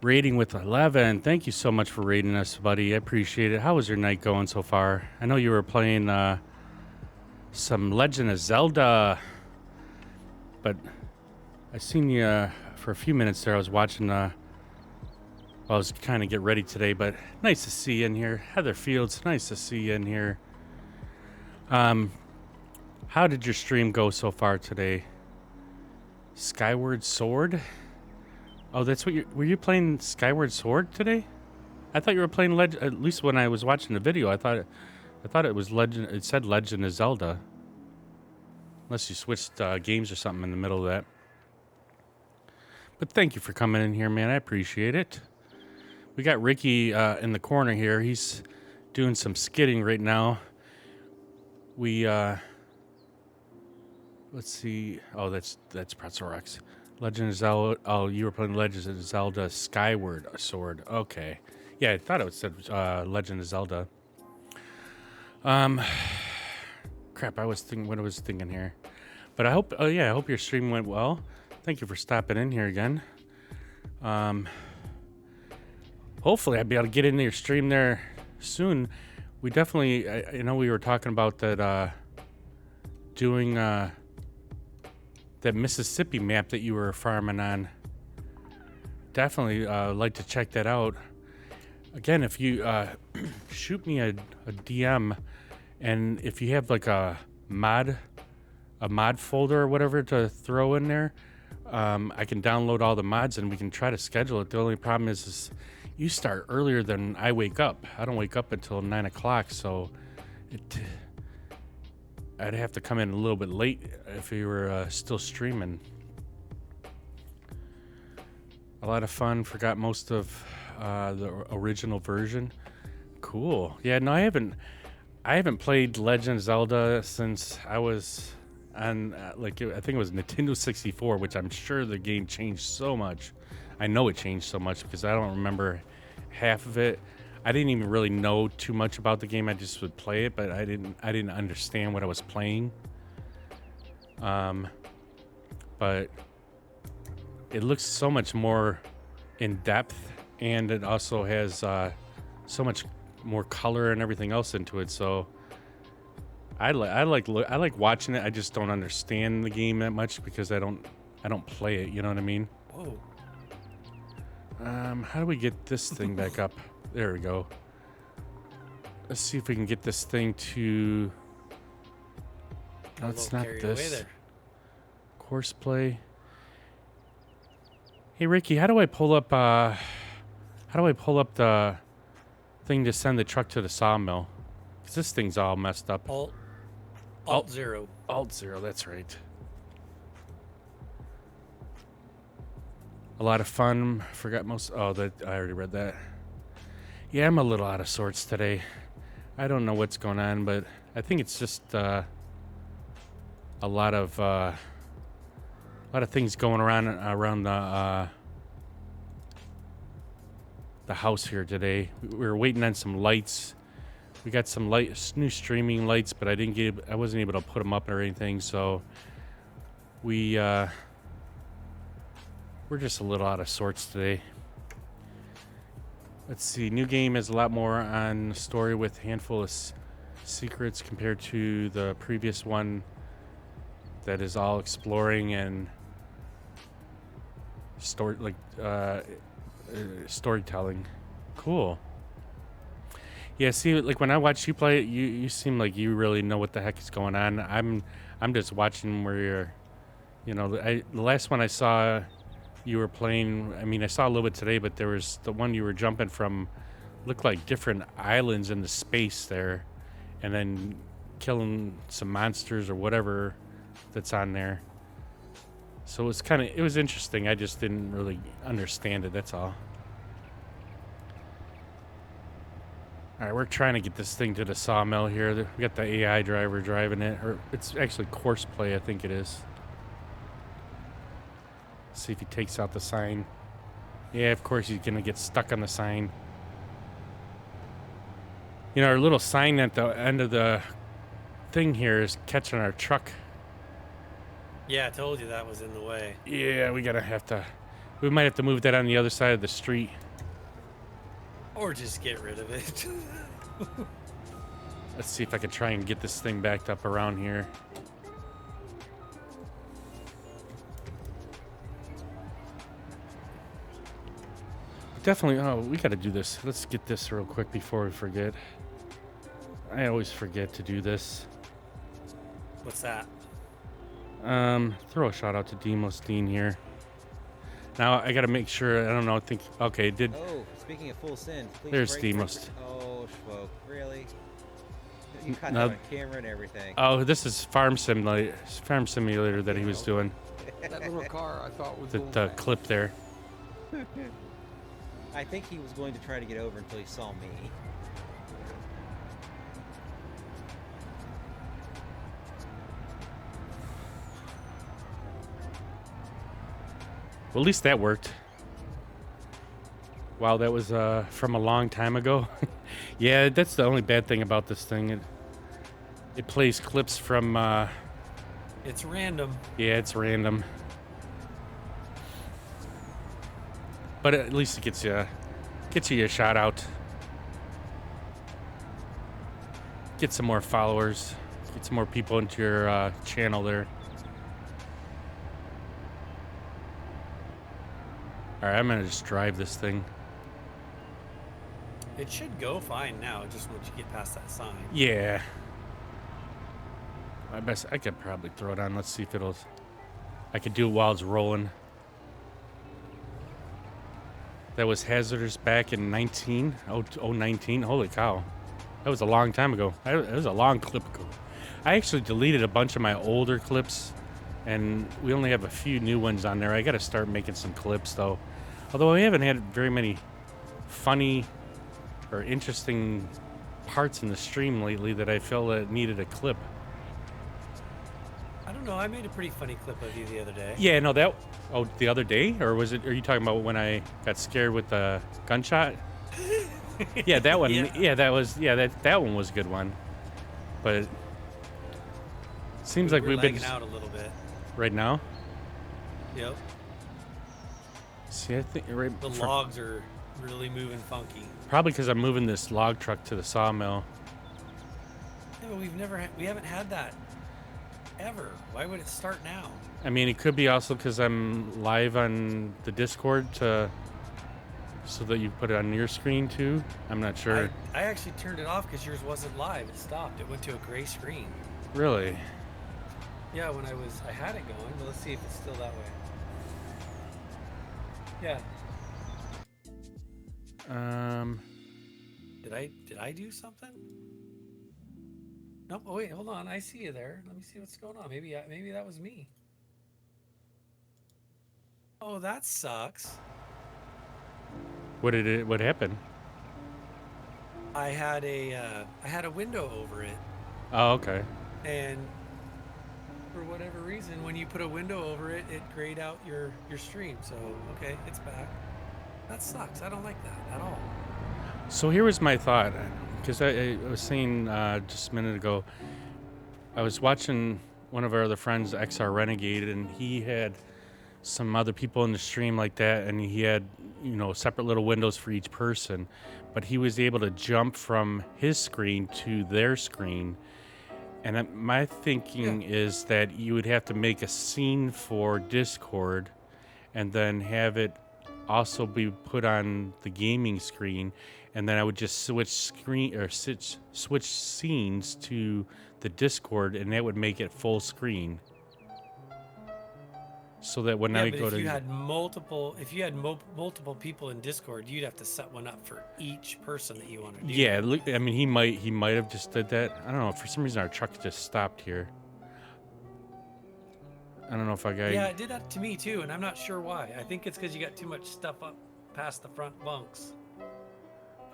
Rating with 11. Thank you so much for rating us, buddy. I appreciate it. How was your night going so far? I know you were playing some Legend of Zelda. But I seen you for a few minutes there. I was watching... well, I was kind of get ready today, but nice to see you in here. Heather Fields, nice to see you in here. How did your stream go so far today? Skyward Sword? Oh, that's what were you playing Skyward Sword today? I thought you were playing at least when I was watching the video, I thought it was Legend. It said Legend of Zelda. Unless you switched games or something in the middle of that. But thank you for coming in here, man. I appreciate it. We got Ricky in the corner here. He's doing some skidding right now. We let's see. Oh, that's Pretzelrex. Legend of Zelda. Oh, you were playing Legend of Zelda Skyward Sword. Okay. Yeah, I thought it said Legend of Zelda. Crap, I was thinking what I was thinking here. But I hope I hope your stream went well. Thank you for stopping in here again. Hopefully I'll be able to get into your stream there soon. We definitely, I know we were talking about that, doing that Mississippi map that you were farming on. Definitely like to check that out. Again, if you shoot me a DM, and if you have like a mod folder or whatever to throw in there, I can download all the mods and we can try to schedule it. The only problem is you start earlier than I wake up. I don't wake up until 9 o'clock, so I'd have to come in a little bit late if you were still streaming. A lot of fun. Forgot most of the original version. Cool. Yeah, no, I haven't played Legend of Zelda since I was on I think it was Nintendo 64, which I'm sure the game changed so much. I know it changed so much because I don't remember half of it. I didn't even really know too much about the game. I just would play it, but I didn't understand what I was playing. But it looks so much more in depth, and it also has so much more color and everything else into it. So I like watching it. I just don't understand the game that much because I don't play it. You know what I mean? Whoa. How do we get this thing back up? There we go. Let's see if we can get this thing to. No, it's not this. Course play. Hey Ricky, how do I pull up the thing to send the truck to the sawmill? Cause this thing's all messed up. Alt 0. Alt 0, that's right. A lot of fun. Forgot most. Oh, that I already read that. Yeah, I'm a little out of sorts today. I don't know what's going on, but I think it's just a lot of things going around the house here today. We were waiting on some lights. We got some new streaming lights, but I wasn't able to put them up or anything. So we're just a little out of sorts today. Let's see. New game has a lot more on story with a handful of secrets compared to the previous one that is all exploring and storytelling. Cool. Yeah, see, like when I watch you play it, you seem like you really know what the heck is going on. I'm just watching where you're, the last one I saw you were playing, I mean, I saw a little bit today, but there was the one you were jumping from, looked like different islands in the space there, and then killing some monsters or whatever that's on there. So it was interesting. I just didn't really understand it, that's all. All right, we're trying to get this thing to the sawmill here. We got the AI driver driving it, or it's actually course play, I think it is. See if he takes out the sign. Yeah, of course he's gonna get stuck on the sign. Our little sign at the end of the thing here is catching our truck. Yeah, I told you that was in the way. Yeah, we might have to move that on the other side of the street. Or just get rid of it. Let's see if I can try and get this thing backed up around here. Definitely. Oh, we got to do this. Let's get this real quick before we forget. I always forget to do this. What's that? Throw a shout out to Deemless Dean here. Now I got to make sure. I don't know. Okay. Oh, speaking of full send, please. There's Deemless. Oh, Schwoke, really? You caught that on camera and everything. Oh, this is Farm Simulator that he was doing. That little car I thought was The clip there. I think he was going to try to get over until he saw me. Well, at least that worked. Wow, that was from a long time ago. Yeah, that's the only bad thing about this thing. It plays clips from. It's random. Yeah, it's random. But at least it gets you a shout out. Get some more followers. Get some more people into your channel there. All right, I'm gonna just drive this thing. It should go fine now, just once you get past that sign. Yeah. I could probably throw it on. Let's see if I could do it while it's rolling. That was hazardous back in 19. Holy cow. That was a long time ago. It was a long clip ago. I actually deleted a bunch of my older clips, and we only have a few new ones on there. I got to start making some clips, though. Although we haven't had very many funny or interesting parts in the stream lately that I felt that needed a clip. I don't don't know. I made a pretty funny clip of you the other day. Yeah, no, that. Oh, the other day, or was it? Are you talking about when I got scared with the gunshot? Yeah, that one. Yeah, that was. Yeah, that one was a good one. But it seems like We're we've been lagging out a little bit. right now. Yep. See, I think right. The logs are really moving funky. Probably because I'm moving this log truck to the sawmill. Yeah, but we haven't had that ever. Why would it start now? I mean, it could be also because I'm live on the Discord so that you put it on your screen too. I'm not sure. I actually turned it off because yours wasn't live. It stopped. It went to a gray screen. Really? Yeah, when I had it going, but let's see if it's still that way. Yeah. Did I do something? Nope. Oh wait, hold on. I see you there. Let me see what's going on. Maybe that was me. Oh, that sucks. What happened? I had a window over it, Oh, okay. and for whatever reason, when you put a window over it, it grayed out your stream. So okay, it's back. That sucks. I don't like that at all. So here was my thought, because I was saying just a minute ago, I was watching one of our other friends, XR Renegade, and he had some other people in the stream like that, and he had, separate little windows for each person, but he was able to jump from his screen to their screen. And my thinking is that you would have to make a scene for Discord and then have it also be put on the gaming screen, and then I would just switch scenes to the Discord, and that would make it full screen. So that when I go to, if you had multiple people in Discord, you'd have to set one up for each person that you want to do. yeah, look, I mean, he might have just did that. I don't know. For some reason, our truck just stopped here. I don't know if I got. Yeah, it did that to me too, and I'm not sure why. I think it's because you got too much stuff up past the front bunks,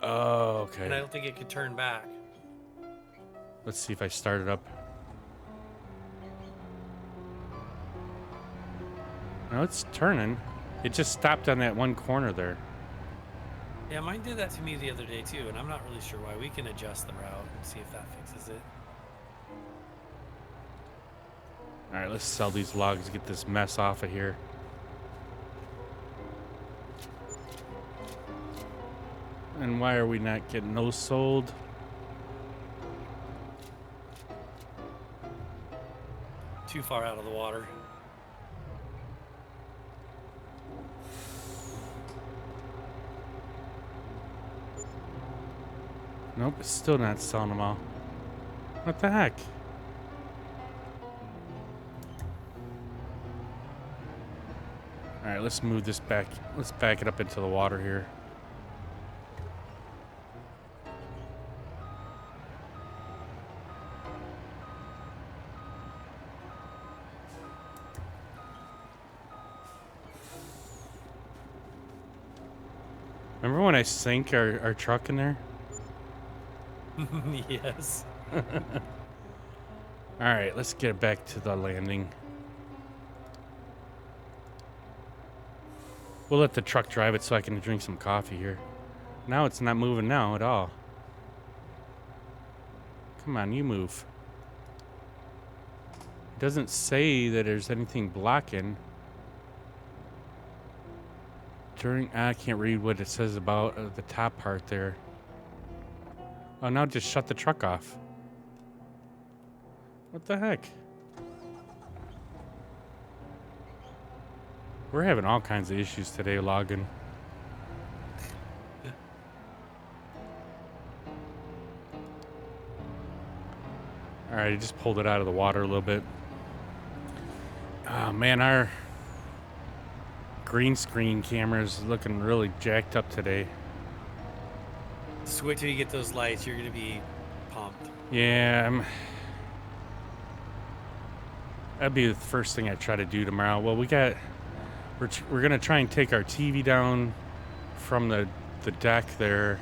Oh, okay. and I don't think it could turn back. Let's see if I start it up. No, it's turning. It just stopped on that one corner there. Yeah, mine did that to me the other day too, and I'm not really sure why. We can adjust the route and see if that fixes it. All right, let's sell these logs, get this mess off of here. And why are we not getting those sold? Too far out of the water. Nope, it's still not selling them all. What the heck? All right, let's move this back. Let's back it up into the water here. Remember when I sank our truck in there? Yes. All right, let's get back to the landing. We'll let the truck drive it so I can drink some coffee here. Now it's not moving now at all. Come on, you move. It doesn't say that there's anything blocking. I can't read what it says about the top part there. Oh, now just shut the truck off. What the heck? We're having all kinds of issues today logging. All right, I just pulled it out of the water a little bit. Oh man, our green screen camera is looking really jacked up today. Just wait till you get those lights. You're gonna be pumped. Yeah, that'd be the first thing I try to do tomorrow. Well, we're gonna try and take our TV down from the deck there,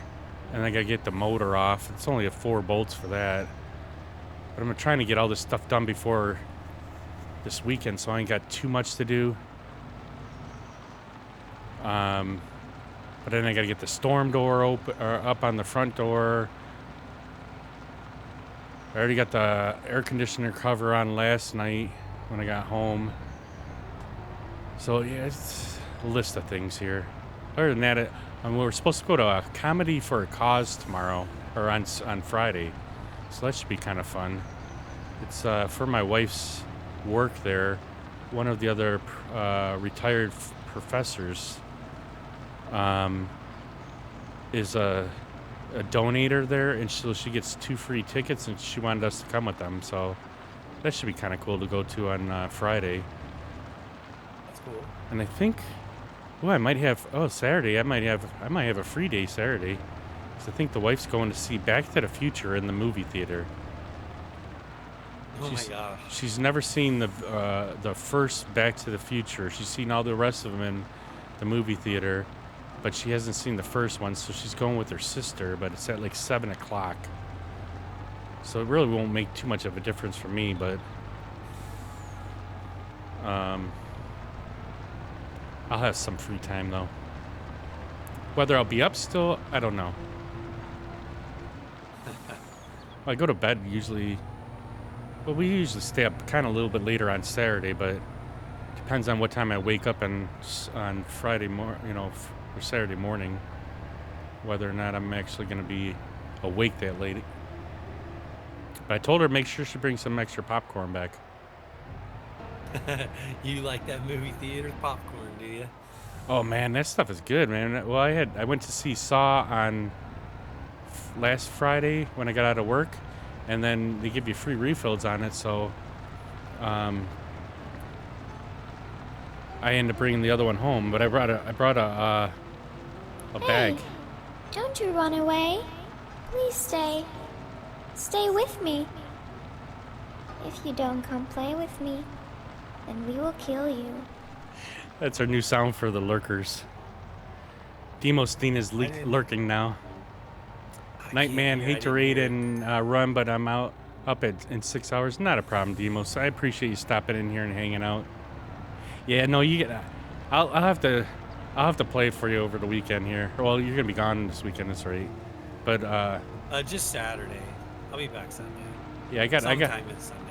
and I gotta get the motor off. It's only 4 bolts for that, but I'm trying to get all this stuff done before this weekend, so I ain't got too much to do. But then I gotta get the storm door open or up on the front door. I already got the air conditioner cover on last night when I got home. So yeah, it's a list of things here. Other than that, we're supposed to go to a comedy for a cause tomorrow, or on Friday. So that should be kind of fun. It's for my wife's work there. One of the other retired professors is a donator there, and so she gets 2 free tickets, and she wanted us to come with them. So that should be kind of cool to go to on Friday. That's cool. And I think, I might have Saturday. I might have a free day Saturday. 'Cause I think the wife's going to see Back to the Future in the movie theater. Oh my gosh. She's never seen the first Back to the Future. She's seen all the rest of them in the movie theater, but she hasn't seen the first one, so she's going with her sister, but it's at like 7 o'clock. So it really won't make too much of a difference for me, but I'll have some free time though. Whether I'll be up still, I don't know. I go to bed usually. Well, we usually stay up kind of a little bit later on Saturday, but depends on what time I wake up on Friday or Saturday morning, whether or not I'm actually going to be awake that late. But I told her make sure she brings some extra popcorn back. You like that movie theater popcorn, do you? Oh man, that stuff is good, man. Well, I went to see Saw on last Friday when I got out of work, and then they give you free refills on it. So, I ended up bringing the other one home, but I brought a bag. Don't you run away. Please stay. Stay with me. If you don't come play with me, then we will kill you. That's our new sound for the lurkers. Demosteen is lurking now. Nightman, hate to raid and run, but I'm up in 6 hours. Not a problem, Demos. I appreciate you stopping in here and hanging out. Yeah, no, I'll have to play for you over the weekend here. Well, you're gonna be gone this weekend, that's right. But just Saturday. I'll be back Sunday. Yeah, I got. Sometime it's Sunday.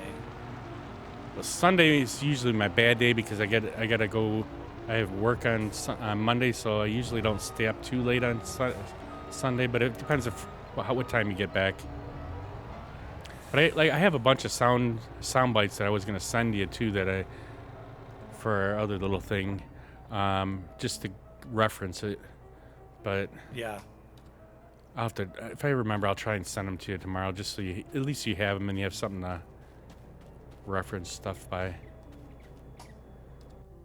Well, Sunday is usually my bad day because I gotta go. I have work on Monday, so I usually don't stay up too late on Sunday. But it depends what time you get back. But I have a bunch of sound bites that I was gonna send you too for our other little thing, just to reference it. But yeah, I'll have to. If I remember, I'll try and send them to you tomorrow, just so at least you have them and you have something to reference stuff by.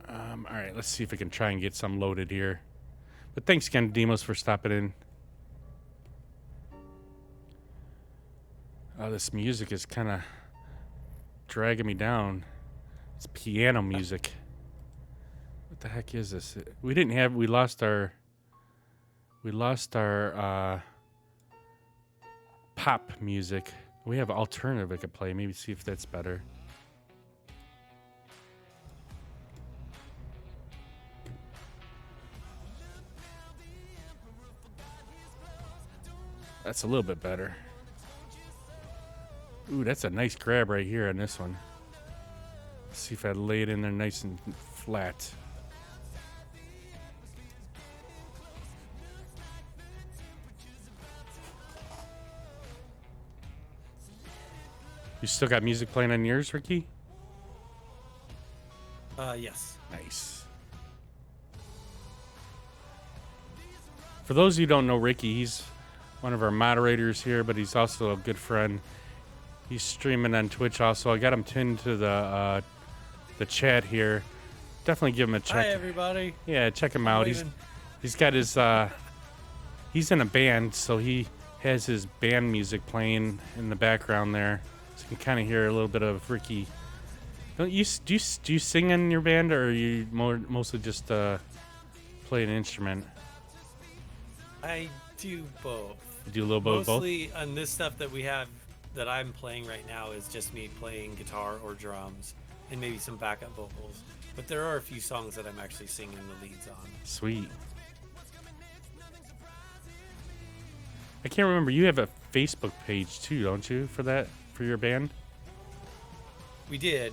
All right, let's see if we can try and get some loaded here. But thanks again, Demos, for stopping in. Oh, this music is kind of dragging me down. It's piano music. What the heck is this? We lost our pop music. We have alternative I could play. Maybe see if that's better. That's a little bit better. Ooh, that's a nice grab right here on this one. Let's see if I lay it in there nice and flat. You still got music playing on yours, Ricky? Yes. Nice. For those of you who don't know Ricky, he's one of our moderators here, but he's also a good friend. He's streaming on Twitch also. I got him pinned to the chat here. Definitely give him a check. Hi, everybody. Yeah, check him out. He's got his he's in a band, so he has his band music playing in the background there. So you can kind of hear a little bit of Ricky. Do you sing in your band, or are you mostly just play an instrument? I do both. You do a little bit of both? Mostly on this stuff that we have that I'm playing right now is just me playing guitar or drums. and maybe some backup vocals. But there are a few songs that I'm actually singing the leads on. Sweet. I can't remember. You have a Facebook page too, don't you, for that, for your band? We did.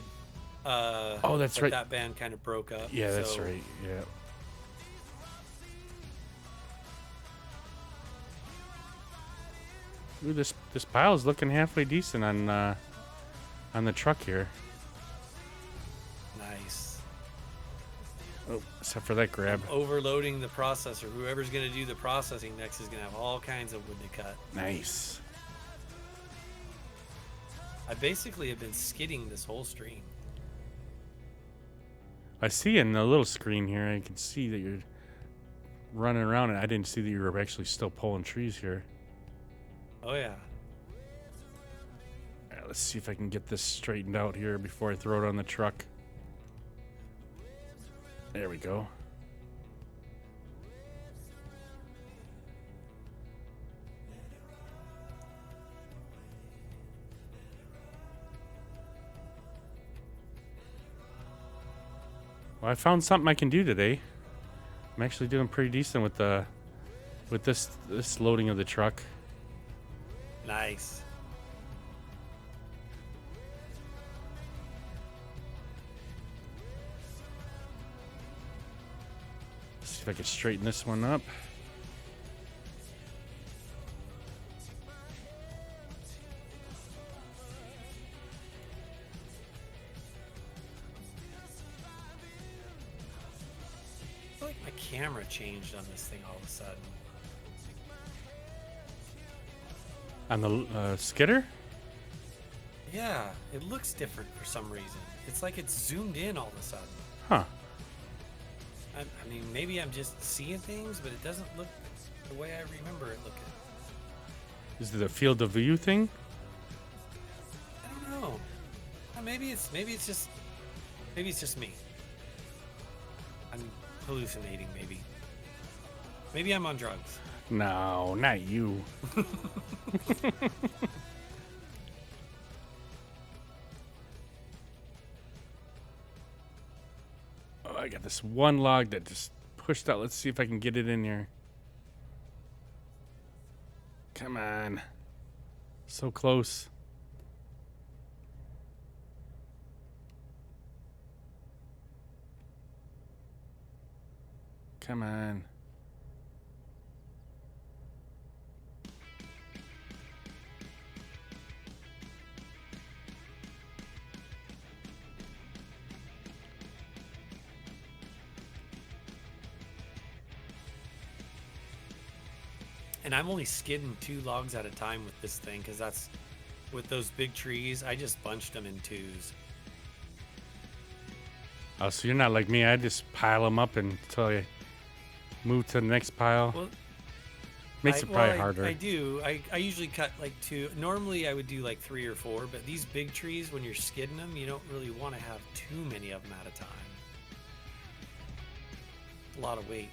Oh, that's but right. That band kind of broke up. Yeah, that's so right. Yeah. Ooh, this pile's looking halfway decent on the truck here. Nice. Oh, except for that grab. Overloading the processor. Whoever's going to do the processing next is going to have all kinds of wood to cut. Nice. I basically have been skidding this whole stream. I see in the little screen here, I can see that you're running around, and I didn't see that you were actually still pulling trees here. Oh, yeah. All right, let's see if I can get this straightened out here before I throw it on the truck. There we go. Well, I found something I can do today. I'm actually doing pretty decent with this loading of the truck. Nice. Let's see if I can straighten this one up. I feel like my camera changed on this thing all of a sudden. On the skidder? Yeah, it looks different for some reason. It's like it's zoomed in all of a sudden. Huh. I mean, maybe I'm just seeing things, but it doesn't look the way I remember it looking. Is it a field of view thing? I don't know. Maybe it's just me. I'm hallucinating. Maybe I'm on drugs. No, not you. Oh, I got this one log that just pushed out. Let's see if I can get it in here. Come on. So close. Come on. And I'm only skidding 2 logs at a time with this thing, because that's with those big trees. I just bunched them in 2s. Oh, so you're not like me. I just pile them up until I move to the next pile. Well, Makes it probably I harder. do. I usually cut like 2. Normally I would do like 3 or 4, but these big trees, when you're skidding them, you don't really want to have too many of them at a time. A lot of weight.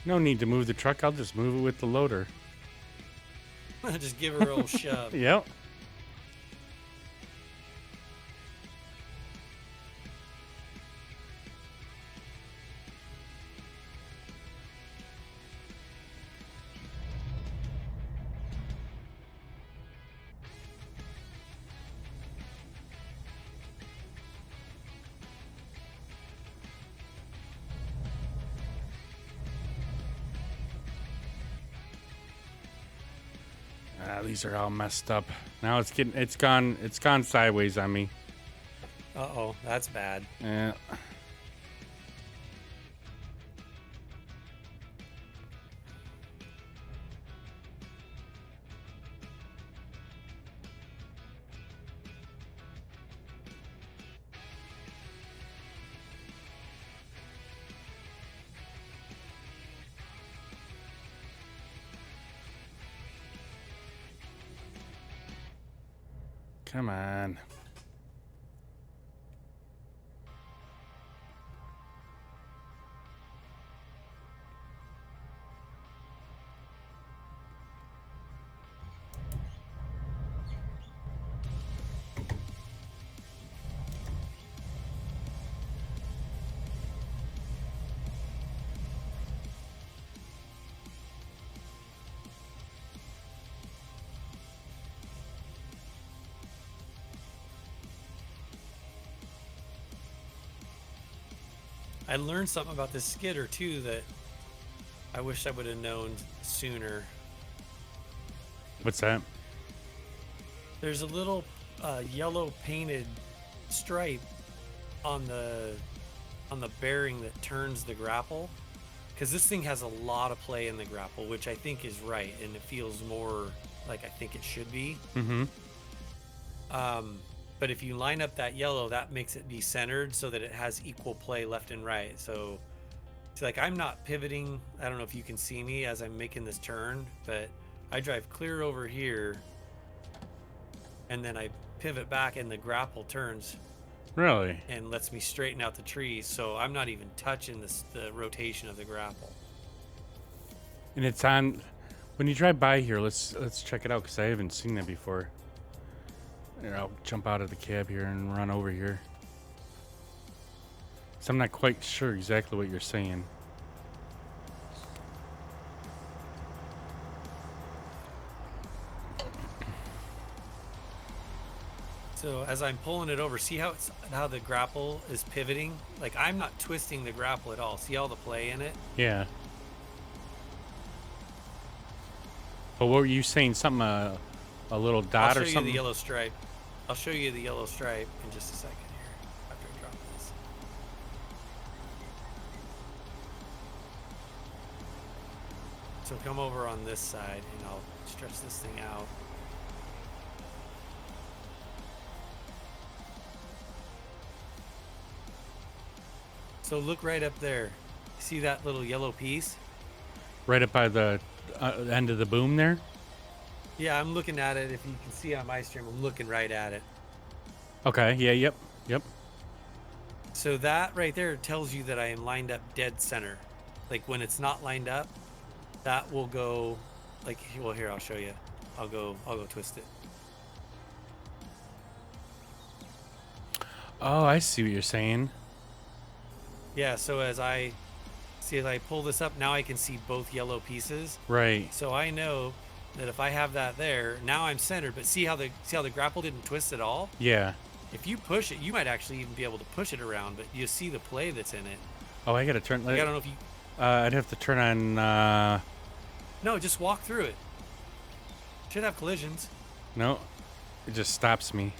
No need to move the truck. I'll just move it with the loader. Just give her a little shove. Yep. These are all messed up. Now it's gone sideways on me. Uh-oh, that's bad. Yeah. Come on. I learned something about this skidder too that I wish I would have known sooner. What's that? There's a little yellow painted stripe on the bearing that turns the grapple, because this thing has a lot of play in the grapple, which I think is right, and it feels more like I think it should be. Mm-hmm. But if you line up that yellow, that makes it be centered so that it has equal play left and right. So like I'm not pivoting. I don't know if you can see me as I'm making this turn, but I drive clear over here and then I pivot back and the grapple turns Really? and lets me straighten out the trees. So I'm not even touching the rotation of the grapple. And it's on. When you drive by here, let's check it out because I haven't seen that before. Here, I'll jump out of the cab here and run over here. So I'm not quite sure exactly what you're saying. So as I'm pulling it over, see how the grapple is pivoting? Like I'm not twisting the grapple at all. See all the play in it? Yeah. But what were you saying? Something a little dot or I'll show you something? the yellow stripe. I'll show you the yellow stripe in just a second here after I drop this. So come over on this side and I'll stretch this thing out. So look right up there. See that little yellow piece? Right up by the end of the boom there? Yeah, I'm looking at it. If you can see on my stream, I'm looking right at it. Okay, yeah, yep. So that right there tells you that I am lined up dead center. Like when it's not lined up, that will go like, well, here, I'll show you. I'll go twist it. Oh, I see what you're saying. Yeah, so as I pull this up, now I can see both yellow pieces. Right. So I know that if I have that there, now I'm centered, but see how the grapple didn't twist at all? Yeah. If you push it, you might actually even be able to push it around, but you see the play that's in it. Oh, I gotta turn. Like, I don't know if you... I'd have to turn on. No, just walk through it. Should have collisions. No, it just stops me.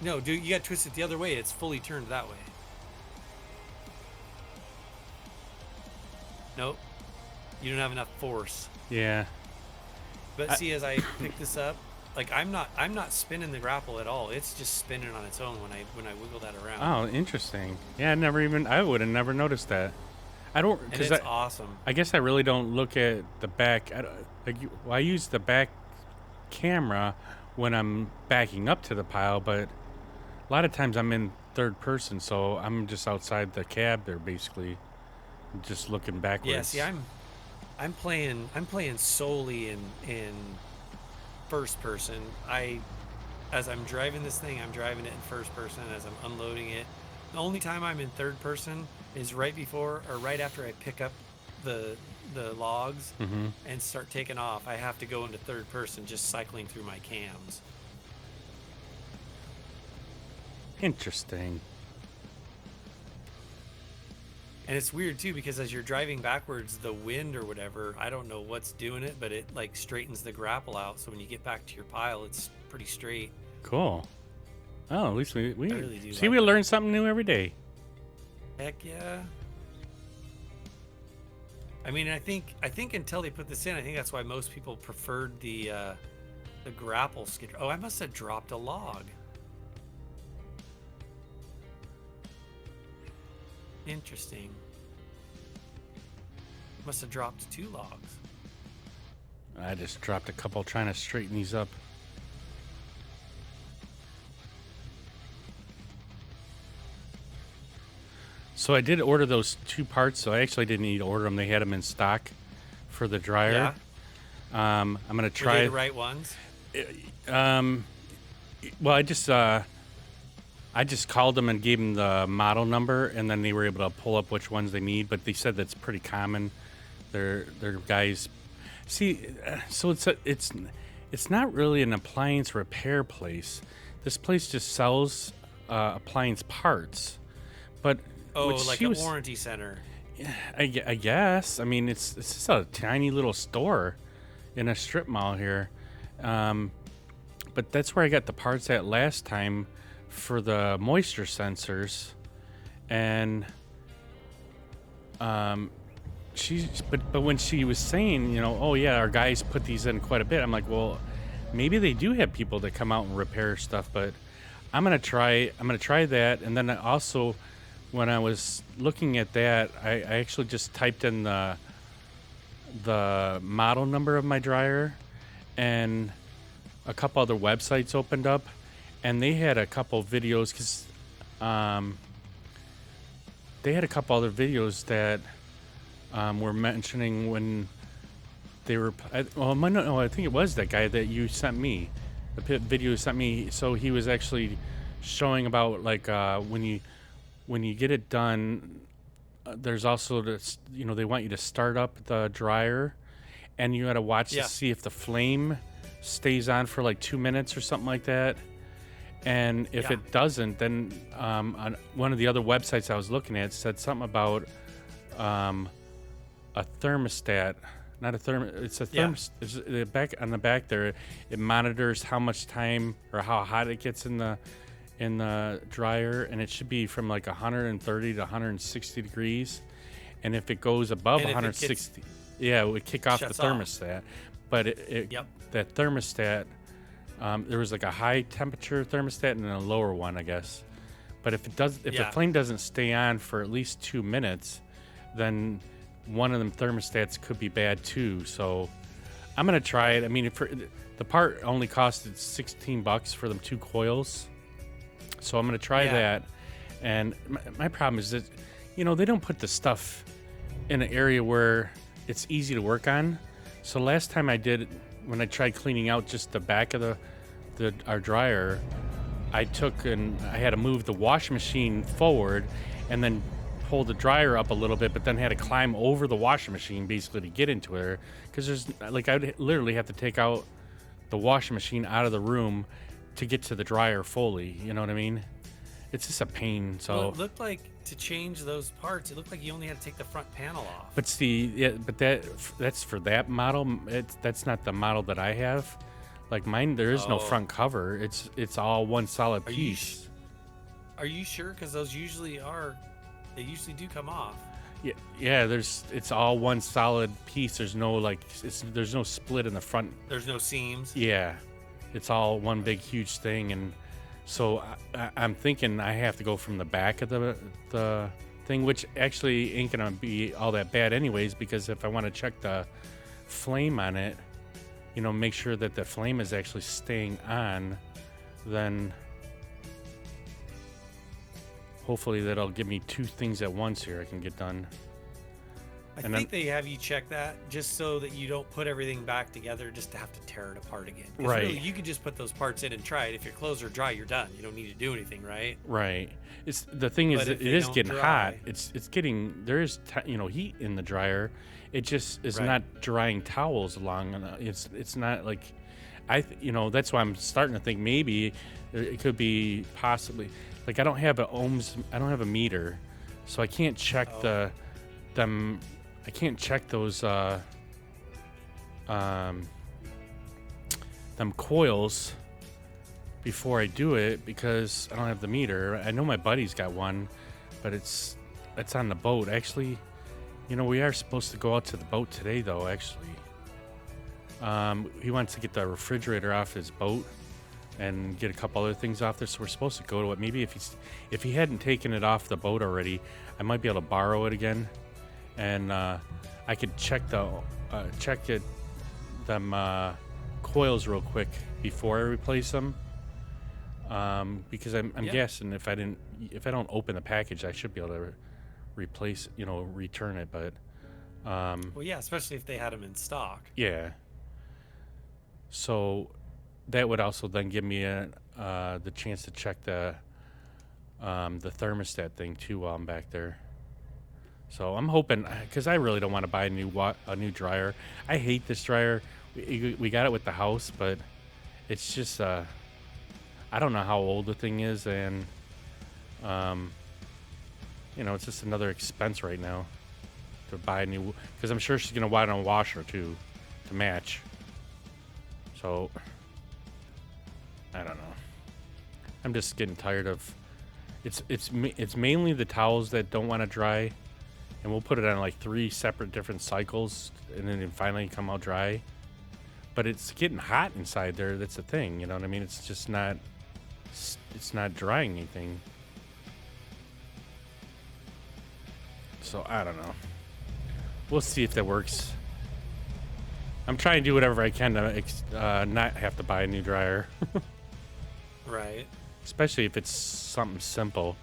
No, dude, you gotta twist it the other way. It's fully turned that way. Nope. You don't have enough force. Yeah. But see, as I pick this up, like I'm not spinning the grapple at all. It's just spinning on its own when I wiggle that around. Oh, interesting. Yeah, I would have never noticed that. I don't, And because it's awesome. I guess I really don't look at the back. I use the back camera when I'm backing up to the pile, but a lot of times I'm in third person, so I'm just outside the cab there, basically, just looking backwards. Yeah, see, I'm playing solely in first person. As I'm driving this thing, I'm driving it in first person. As I'm unloading it, the only time I'm in third person is right before or right after I pick up the logs and start taking off. I have to go into third person, just cycling through my cams. Interesting. And it's weird too, because as you're driving backwards, the wind or whatever, I don't know what's doing it, but it like straightens the grapple out. So when you get back to your pile, it's pretty straight. Cool. Oh, at least we really do see, like we that. learn something new every day. Heck yeah. I mean, I think until they put this in, I think that's why most people preferred the grapple skid. Oh, I must have dropped a log. Interesting. Must have dropped 2 logs. I just dropped a couple trying to straighten these up. So I did order those 2 parts, so I actually didn't need to order them. They had them in stock for the dryer. Yeah. I'm gonna Were try. they the right ones? Well, I just called them and gave them the model number, and then they were able to pull up which ones they need. But they said that's pretty common. They're guys. See, so it's not really an appliance repair place. This place just sells appliance parts. But Oh, which like she a was, warranty center. I guess. I mean, it's just a tiny little store in a strip mall here. But that's where I got the parts at last time for the moisture sensors. And but when she was saying, oh yeah, our guys put these in quite a bit, I'm like, well, maybe they do have people that come out and repair stuff, but I'm gonna try that. And then I also, when I was looking at that, I actually just typed in the model number of my dryer, and a couple other websites opened up, and they had a couple videos because they had a couple other videos that were mentioning when they were. I think it was that guy that you sent me, the video you sent me. So he was actually showing about like when you get it done. There's also this, they want you to start up the dryer, and you got to watch to see if the flame stays on for like 2 minutes or something like that. And if it doesn't, then on one of the other websites I was looking at said something about a thermostat. Not a it's a thermostat. It's the back on the back there. It monitors how much time or how hot it gets in the dryer, and it should be from like 130 to 160 degrees. And if it goes above 160, it would kick off the thermostat. But that thermostat, there was like a high temperature thermostat and a lower one, I guess. But if the flame doesn't stay on for at least 2 minutes, then one of them thermostats could be bad too. So I'm gonna try it. I mean, the part only costed $16 for them 2 coils. So I'm gonna try that. And my problem is that, they don't put the stuff in an area where it's easy to work on. So last time when I tried cleaning out just the back of our dryer, I had to move the washing machine forward and then pull the dryer up a little bit, but then had to climb over the washing machine basically to get into it, because I would literally have to take out the washing machine out of the room to get to the dryer fully. You know what I mean? It's just a pain. So well, it looked like to change those parts, it looked like you only had to take the front panel off. But that's for that model. That's not the model that I have. Like mine, there is no front cover. It's all one solid piece. Are you sure? Because those usually are. They usually do come off. Yeah. It's all one solid piece. There's no there's no split in the front. There's no seams. Yeah, it's all one big huge thing, and so I'm thinking I have to go from the back of the thing, which actually ain't gonna be all that bad anyways, because if I want to check the flame on it, make sure that the flame is actually staying on, then hopefully that'll give me 2 things at once here I can get done. I think they have you check that just so that you don't put everything back together just to have to tear it apart again. Right. Really, you can just put those parts in and try it. If your clothes are dry, you're done. You don't need to do anything, right? Right. The thing is, it is getting hot. It's getting, there is heat in the dryer. It just is not drying towels along. It's not like, that's why I'm starting to think maybe it could be possibly, like I don't have a meter, so I can't check I can't check those them coils before I do it because I don't have the meter. I know my buddy's got one, but it's on the boat. Actually, we are supposed to go out to the boat today though, actually. He wants to get the refrigerator off his boat and get a couple other things off there, so we're supposed to go to it. Maybe if he hadn't taken it off the boat already, I might be able to borrow it again, and I could check them coils real quick before I replace them, because I'm guessing if I don't open the package, I should be able to return it. But well, yeah, especially if they had them in stock. Yeah. So that would also then give me the chance to check the thermostat thing too while I'm back there. So I'm hoping, because I really don't want to buy a new dryer. I hate this dryer. We got it with the house, but it's just I don't know how old the thing is, and you know, it's just another expense right now to buy a new, because I'm sure she's gonna want a washer too to match. So I don't know. I'm just getting tired of. It's mainly the towels that don't want to dry, and we'll put it on like 3 separate different cycles, and then it finally come out dry. But it's getting hot inside there. That's the thing, you know what I mean? It's just not. It's not drying anything. So I don't know. We'll see if that works. I'm trying to do whatever I can to not have to buy a new dryer. Right. Especially if it's something simple.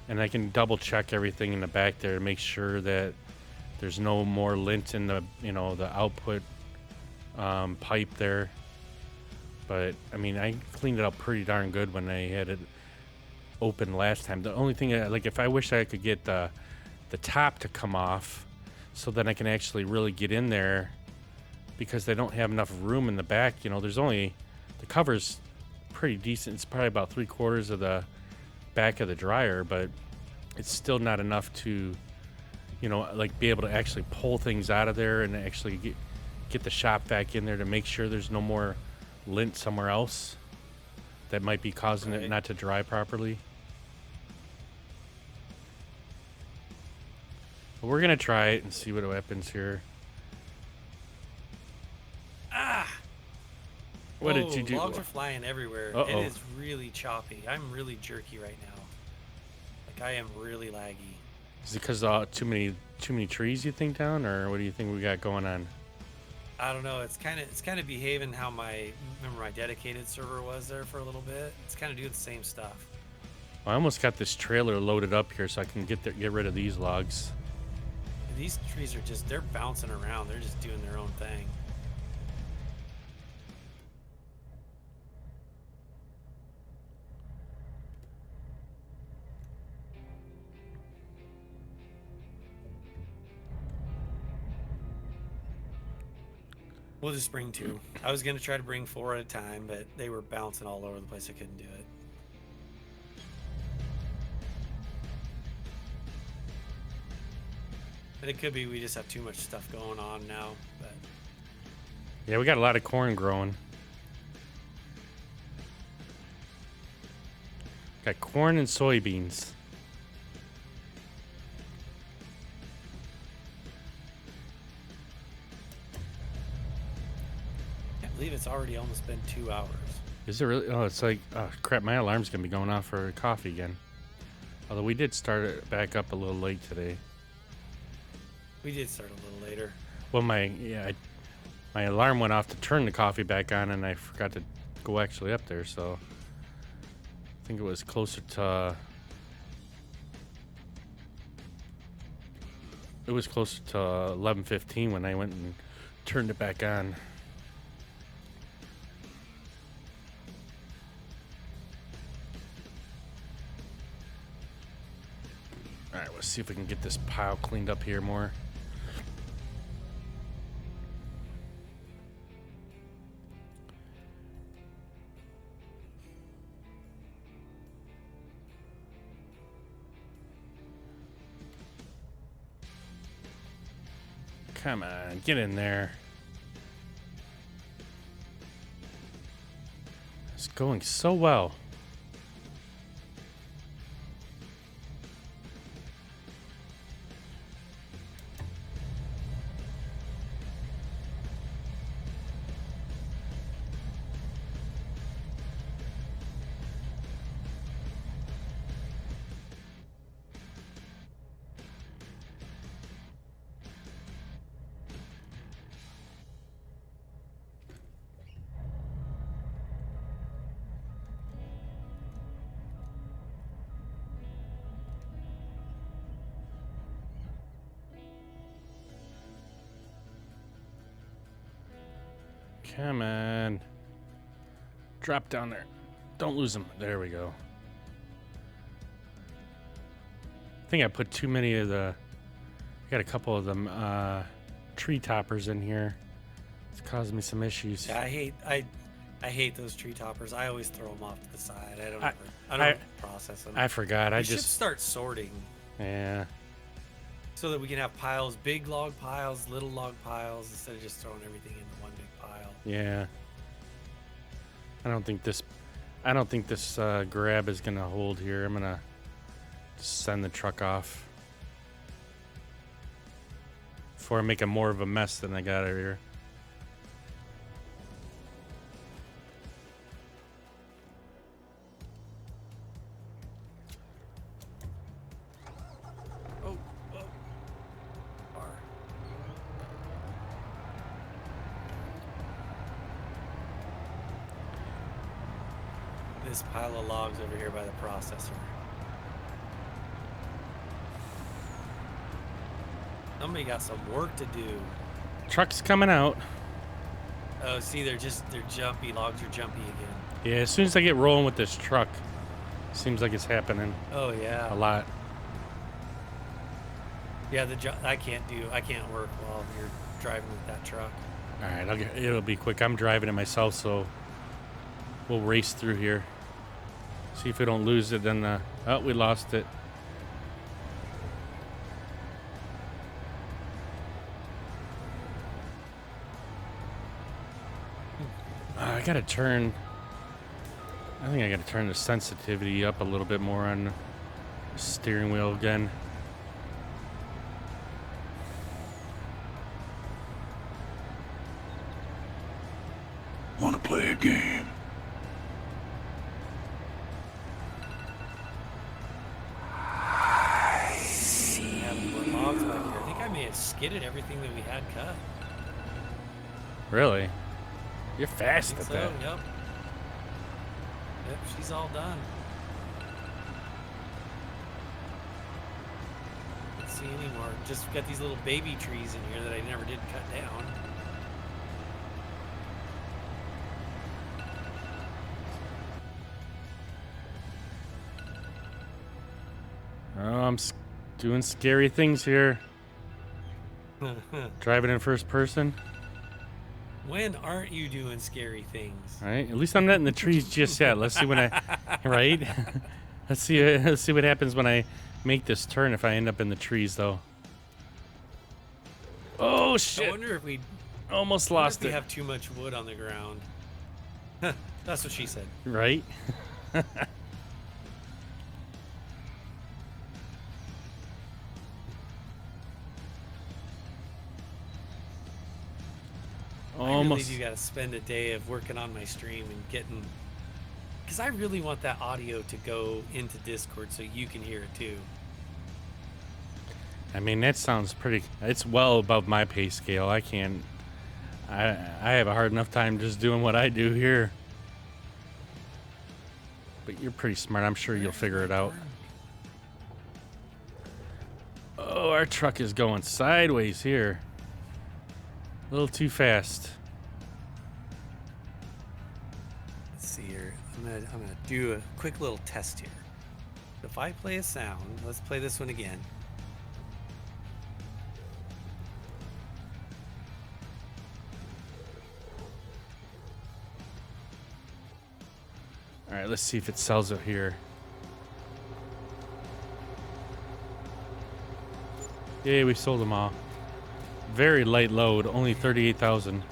And I can double check everything in the back there to make sure that there's no more lint in the, you know, the output pipe there. But I mean, I cleaned it up pretty darn good when I had it open last time. The only thing, like, if I wish I could get the top to come off, so then I can actually really get in there, because they don't have enough room in the back. You know, there's only, the cover's pretty decent. It's probably about 3/4 of the back of the dryer, but it's still not enough to, you know, like, be able to actually pull things out of there and actually get the shop vac in there to make sure there's no more lint somewhere else that might be causing it not to dry properly. But we're gonna try it and see what happens here. What did you do? Logs are flying everywhere. Uh-oh. It is really choppy. I'm really jerky right now. Like, I am really laggy. Is it because too many trees you think down, or what do you think we got going on? I don't know. It's kind of behaving how remember my dedicated server was there for a little bit. It's kind of doing the same stuff. Well, I almost got this trailer loaded up here so I can get rid of these logs. And these trees are they're bouncing around. They're just doing their own thing. We'll just bring 2. I was going to try to bring 4 at a time, but they were bouncing all over the place. I couldn't do it. But it could be we just have too much stuff going on now. But Yeah, we got a lot of corn growing. Got corn and soybeans. I can't believe it's already almost been 2 hours. Is it really? Oh, it's like, oh crap, my alarm's gonna be going off for coffee again. Although we did start it back up a little late today. We did start a little later. Well, my alarm went off to turn the coffee back on, and I forgot to go actually up there, so I think it was closer to 11:15 when I went and turned it back on. All right, let's see if we can get this pile cleaned up here more. Come on, get in there. It's going so well. Come on. Drop down there. Don't lose them. There we go. I think I put too many of I got a couple of them tree toppers in here. It's causing me some issues. Yeah, I hate those tree toppers. I always throw them off to the side. I don't ever process them. I forgot. I should start sorting. Yeah. So that we can have piles, big log piles, little log piles, instead of just throwing everything into one big pile. Yeah. I don't think this grab is gonna hold here. I'm gonna just send the truck off before I make a more of a mess than I got over here. Oh, oh. Bar. This pile of logs over here by the processor. Somebody got some work to do. Truck's coming out. Oh, see, they're jumpy. Logs are jumpy again. Yeah, as soon as I get rolling with this truck, seems like it's happening Oh yeah. a lot. Yeah, I can't work while you're driving with that truck. All right, it'll be quick. I'm driving it myself, so we'll race through here. See if we don't lose it. Then oh, we lost it. I gotta turn. I think I gotta turn the sensitivity up a little bit more on the steering wheel again. Want to play a game? Having more logs back here. I think I may have skidded everything that we had cut. Really? You're I fast think at so. that. Yep. Yep. She's all done. Can't see anymore. Just got these little baby trees in here that I never did cut down. Oh, I'm doing scary things here. Driving in first person. When aren't you doing scary things? All right. At least I'm not in the trees just yet. Let's see when I. Right. Let's see what happens when I make this turn. If I end up in the trees, though. Oh I shit! wonder if we Almost wonder lost if we it. have too much wood on the ground. That's what she said. Right. I really Almost. do got to spend a day of working on my stream and getting, because I really want that audio to go into Discord so you can hear it too. I mean, that sounds pretty. It's well above my pay scale. I can't. I have a hard enough time just doing what I do here. But you're pretty smart. I'm sure you'll figure it out. Oh, our truck is going sideways here. A little too fast. Let's see here. I'm gonna do a quick little test here. If I play a sound, let's play this one again. All right, let's see if it sells it here. Yay, we sold them all. Very light load, only 38,000.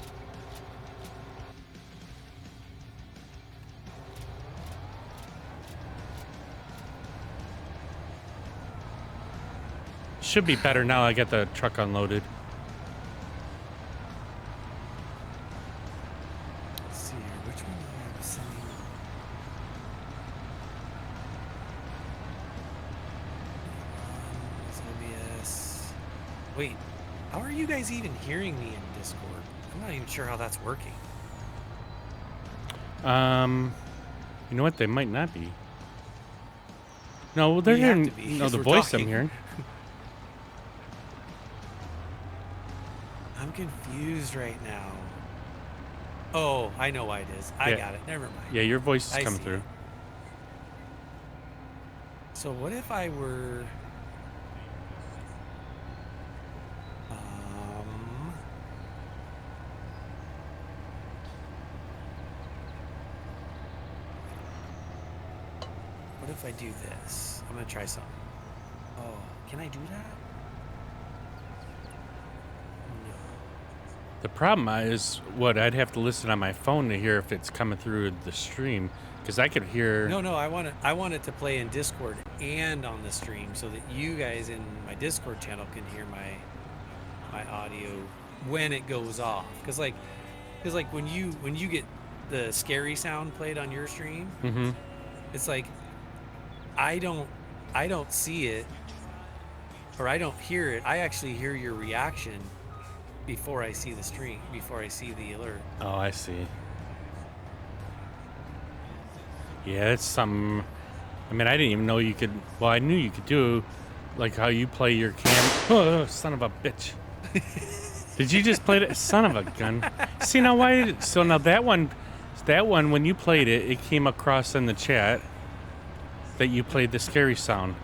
Should be better now I got the truck unloaded. Let's see here. Which one do I have sending? OBS. Wait, how are you guys even hearing me in Discord? I'm not even sure how that's working. You know what? They might not be. No, well, they're We have hearing. to be, No, 'cause the we're voice talking. I'm hearing. I'm confused right now. Oh, I know why it is. I Yeah. got it. Never mind. Yeah, your voice is I coming see through. it. So what if I were... What if I do this? I'm gonna try something. Oh, can I do that? No. The problem is what I'd have to listen on my phone to hear if it's coming through the stream, because I could hear. No, I want it to play in Discord and on the stream so that you guys in my Discord channel can hear my audio when it goes off. Because like when you get the scary sound played on your stream, it's like I don't see it or I don't hear it. I actually hear your reaction before I see the stream, before I see the alert. Oh, I see. Yeah, it's some. I mean, I didn't even know you could. Well, I knew you could do, like how you play your cam. Oh, son of a bitch! Did you just play that? Son of a gun! See now why? So now that one, when you played it, it came across in the chat that you played the scary sound.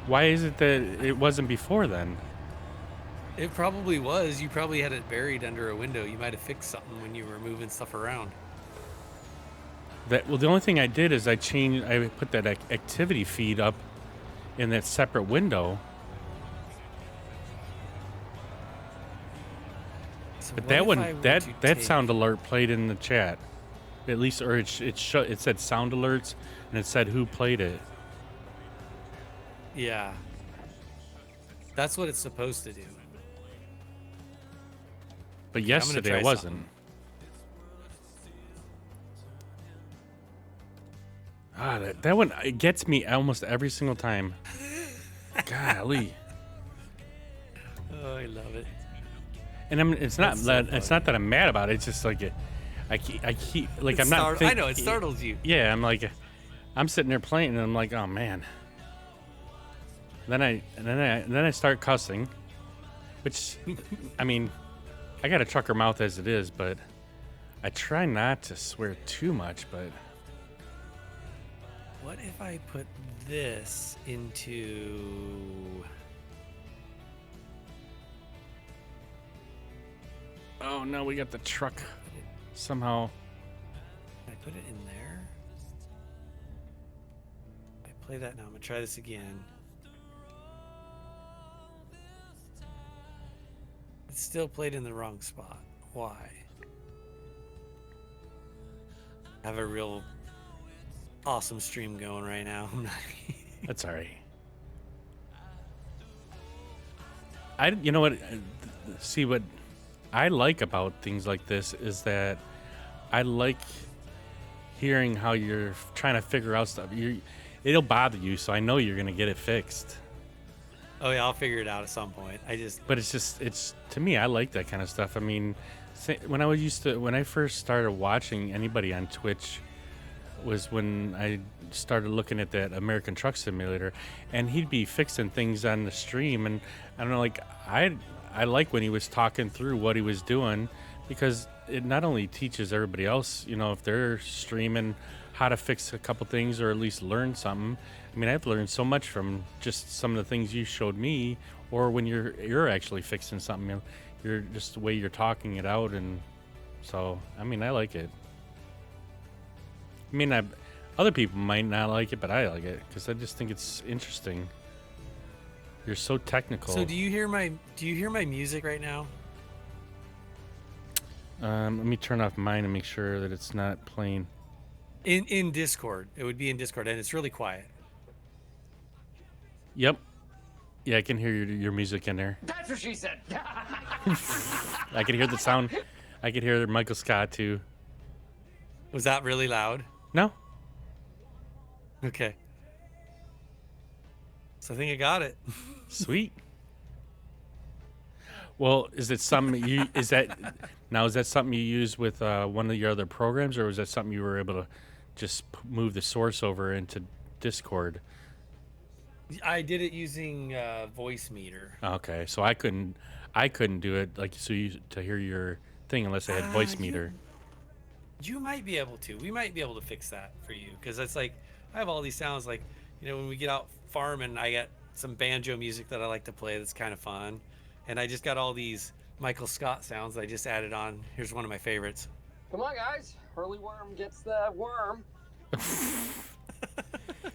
Why is it that it wasn't before then? It probably was. You probably had it buried under a window. You might have fixed something when you were moving stuff around. Well, the only thing I did is I put that activity feed up in that separate window. So But what that if one, I were that to sound alert played in the chat, at least, or it said sound alerts, and it said who played it. Yeah. That's what it's supposed to do. But I'm gonna yesterday try it wasn't. something. Ah, that one, it gets me almost every single time. Golly. Oh, I love it. And it's not That's so that it's not that I'm mad about it. It's just like I keep like I'm not. I know it startles you. Yeah, I'm like, I'm sitting there playing, and I'm like, oh man. Then I start cussing, which, I mean, I got a trucker mouth as it is, but I try not to swear too much. But What if I put this into... oh no, we got the truck somehow. Can I put it in there? I play that now. I'm gonna try this again. It's still played in the wrong spot. Why? I have a real awesome stream going right now. That's all right. You know what? See, what I like about things like this is that I like hearing how you're trying to figure out stuff. It'll bother you, so I know you're gonna get it fixed. Oh yeah, I'll figure it out at some point. But it's to me, I like that kind of stuff. I mean, when I first started watching anybody on Twitch was when I started looking at that American Truck Simulator, and he'd be fixing things on the stream, and I don't know, like I like when he was talking through what he was doing, because it not only teaches everybody else, you know, if they're streaming, how to fix a couple things or at least learn something. I mean, I've learned so much from just some of the things you showed me, or when you're actually fixing something, you know, you're just the way you're talking it out, and so I mean, I like it. I mean, other people might not like it, but I like it because I just think it's interesting. You're so technical. So do you hear my music right now? Let me turn off mine and make sure that it's not playing. In Discord. It would be in Discord, and it's really quiet. Yep. Yeah, I can hear your music in there. That's what she said. I can hear the sound. I can hear Michael Scott too. Was that really loud? No. Okay. So I think I got it. Sweet. Well, is it something is that something you use with one of your other programs, or was that something you were able to just move the source over into Discord? I did it using Voice Meter. Okay, so I couldn't do it to hear your thing unless I had Voice Meter. You might be able to. We might be able to fix that for you, because it's like I have all these sounds, like, you know, when we get out farming, I got some banjo music that I like to play that's kind of fun, and I just got all these Michael Scott sounds that I just added on. Here's one of my favorites. Come on, guys. Early worm gets the worm.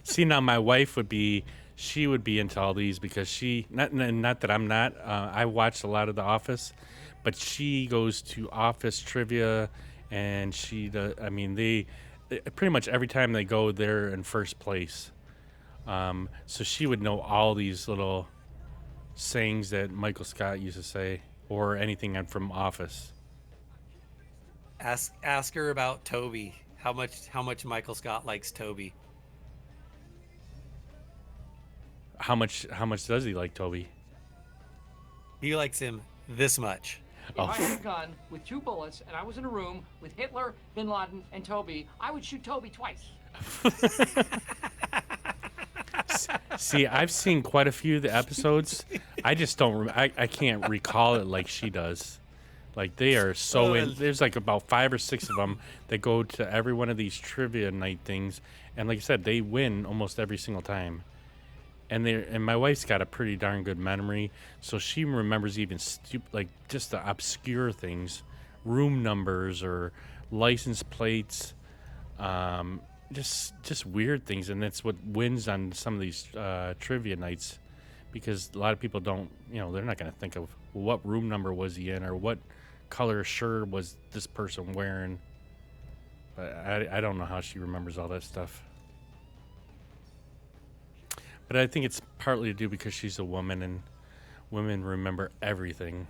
See, now my wife would be she would be into all these because she not that I'm not. I watched a lot of The Office, but she goes to Office trivia, and she does. I mean, they pretty much every time they go, they're in first place. So she would know all these little sayings that Michael Scott used to say, or anything from Office. Ask her about Toby. How much Michael Scott likes Toby. How much does he like Toby? He likes him this much. If I had a gun with 2 bullets and I was in a room with Hitler, Bin Laden, and Toby, I would shoot Toby twice. See, I've seen quite a few of the episodes. I just don't. I can't recall it like she does. Like they are so in. There's like about 5 or 6 of them that go to every one of these trivia night things, and like I said, they win almost every single time. And my wife's got a pretty darn good memory, so she remembers even like just the obscure things, room numbers or license plates, just weird things, and that's what wins on some of these trivia nights, because a lot of people don't, they're not going to think of, well, what room number was he in, or what color shirt was this person wearing. But I don't know how she remembers all that stuff. But I think it's partly to do because she's a woman, and women remember everything.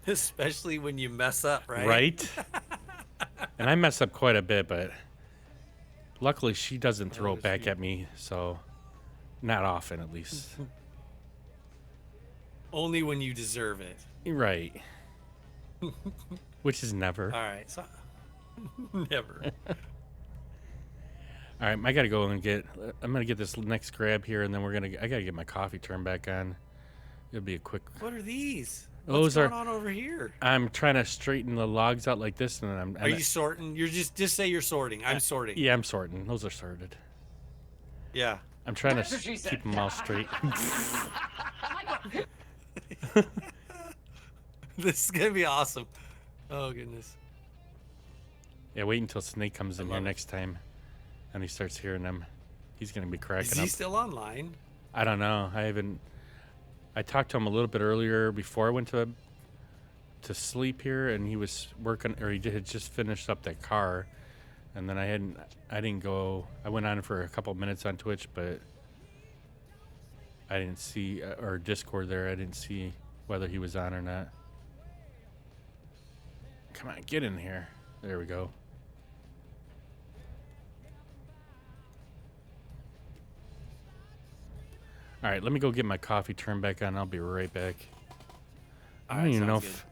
Especially when you mess up, right? Right? And I mess up quite a bit, but luckily she doesn't throw it back at me, so not often at least. Only when you deserve it. Right. Which is never. All right. So never. All right, I gotta go and I'm gonna get this next grab here, and then I gotta get my coffee turned back on. It'll be a quick. What are these? Those What's going on over here? I'm trying to straighten the logs out like this, and then Are you sorting? You're just say you're sorting. I'm sorting. Yeah, I'm sorting. Those are sorted. Yeah. I'm trying to keep them all straight. This is gonna be awesome. Oh goodness. Yeah, wait until Snake comes in here next time, and he starts hearing them. He's gonna be cracking up. Is he still online? I don't know. I talked to him a little bit earlier before I went to sleep here, and he was working, or he had just finished up that car, and then I didn't go. I went on for a couple minutes on Twitch, but I didn't see, or Discord there. I didn't see whether he was on or not. Come on, get in here. There we go. All right, let me go get my coffee turned back on. I'll be right back. I don't even know if...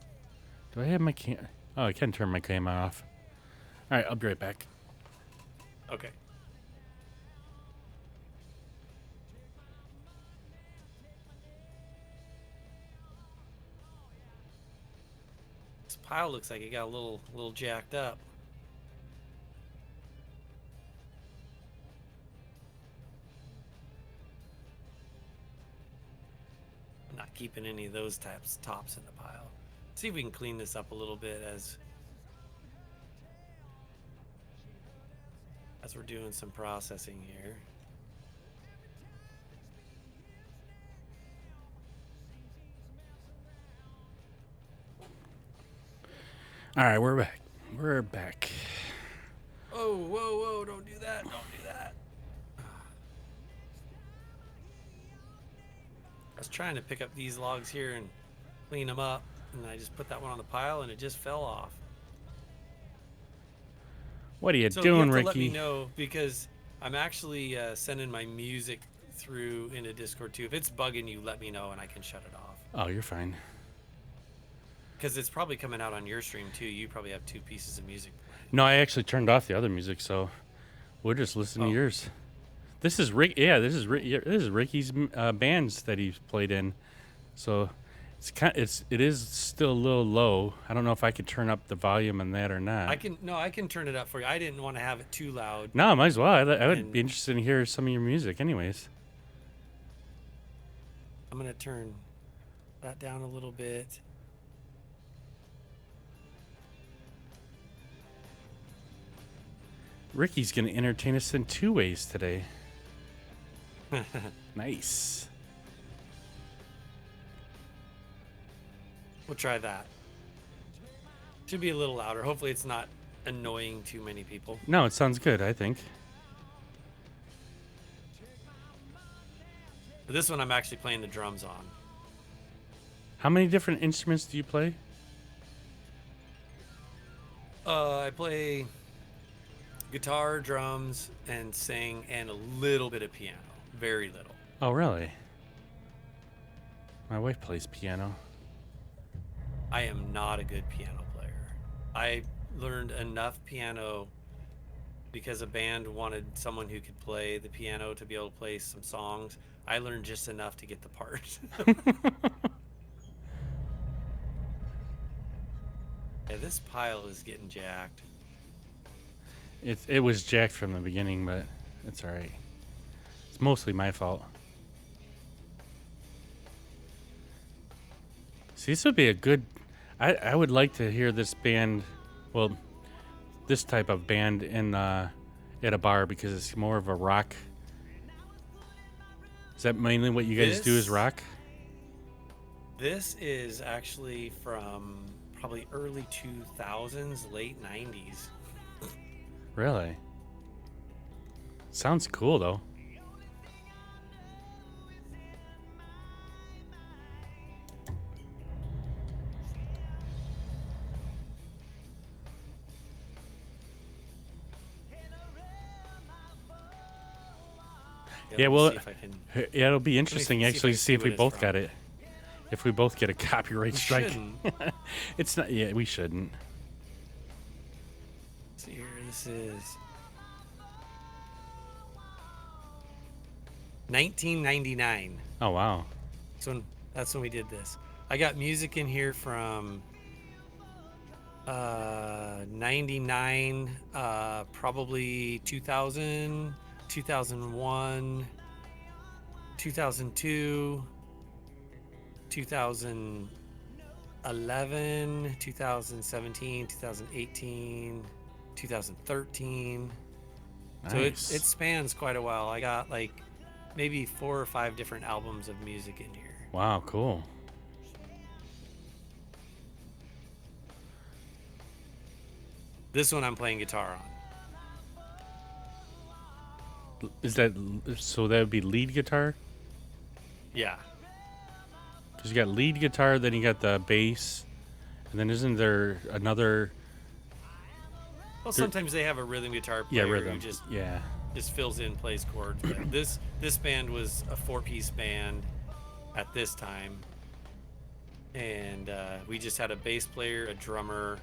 Do I have my cam... Oh, I can turn my camera off. All right, I'll be right back. Okay. This pile looks like it got a little jacked up. I'm not keeping any of those tops in the pile. See if we can clean this up a little bit as we're doing some processing here. All right, we're back. We're back. Oh, whoa, don't do that. Don't do that. I was trying to pick up these logs here and clean them up, and I just put that one on the pile, and it just fell off. What are you So doing, you have to Ricky? let me know, because I'm actually sending my music through into Discord too. If it's bugging you, let me know and I can shut it off. Oh, you're fine. Because it's probably coming out on your stream too. You probably have 2 pieces of music. No, I actually turned off the other music, so we're just listening to yours. This is Rick. Yeah, this is Ricky's bands that he's played in. So it is still a little low. I don't know if I could turn up the volume on that or not. I can turn it up for you. I didn't want to have it too loud. No, might as well. I would be interested in hearing some of your music, anyways. I'm gonna turn that down a little bit. Ricky's gonna entertain us in 2 ways today. Nice. We'll try that. Should be a little louder. Hopefully it's not annoying too many people. No, it sounds good, I think. But this one I'm actually playing the drums on. How many different instruments do you play? I play guitar, drums, and sing, and a little bit of piano. Very little. Oh, really? My wife plays piano. I am not a good piano player. I learned enough piano because a band wanted someone who could play the piano to be able to play some songs. I learned just enough to get the part. Yeah, this pile is getting jacked. It was jacked from the beginning, but it's all right. It's mostly my fault. See, this would be a good... I would like to hear this band, well, this type of band in at a bar because it's more of a rock. Is that mainly what you guys do is rock? This is actually from probably early 2000s, late 90s. Really? Sounds cool, though. Yeah, let me well, see if I can... yeah, it'll be interesting see if I actually can to see see if we what it's both from. got it. If we both get a copyright We strike. shouldn't. It's not. Yeah, we shouldn't. See here, this is 1999. Oh wow. That's when we did this. I got music in here from 99, probably 2000, 2001, 2002, 2011, 2017, 2018, 2013. So it Nice. spans quite a while. I got like maybe 4 or 5 different albums of music in here. Wow, cool. This one I'm playing guitar on. Is that so? That would be lead guitar. Yeah. Because you got lead guitar, then you got the bass, and then isn't there another? Well, sometimes they have a rhythm guitar Yeah, player rhythm. who just Yeah. fills in, plays chords. But this band was a 4-piece band at this time, and we just had a bass player, a drummer,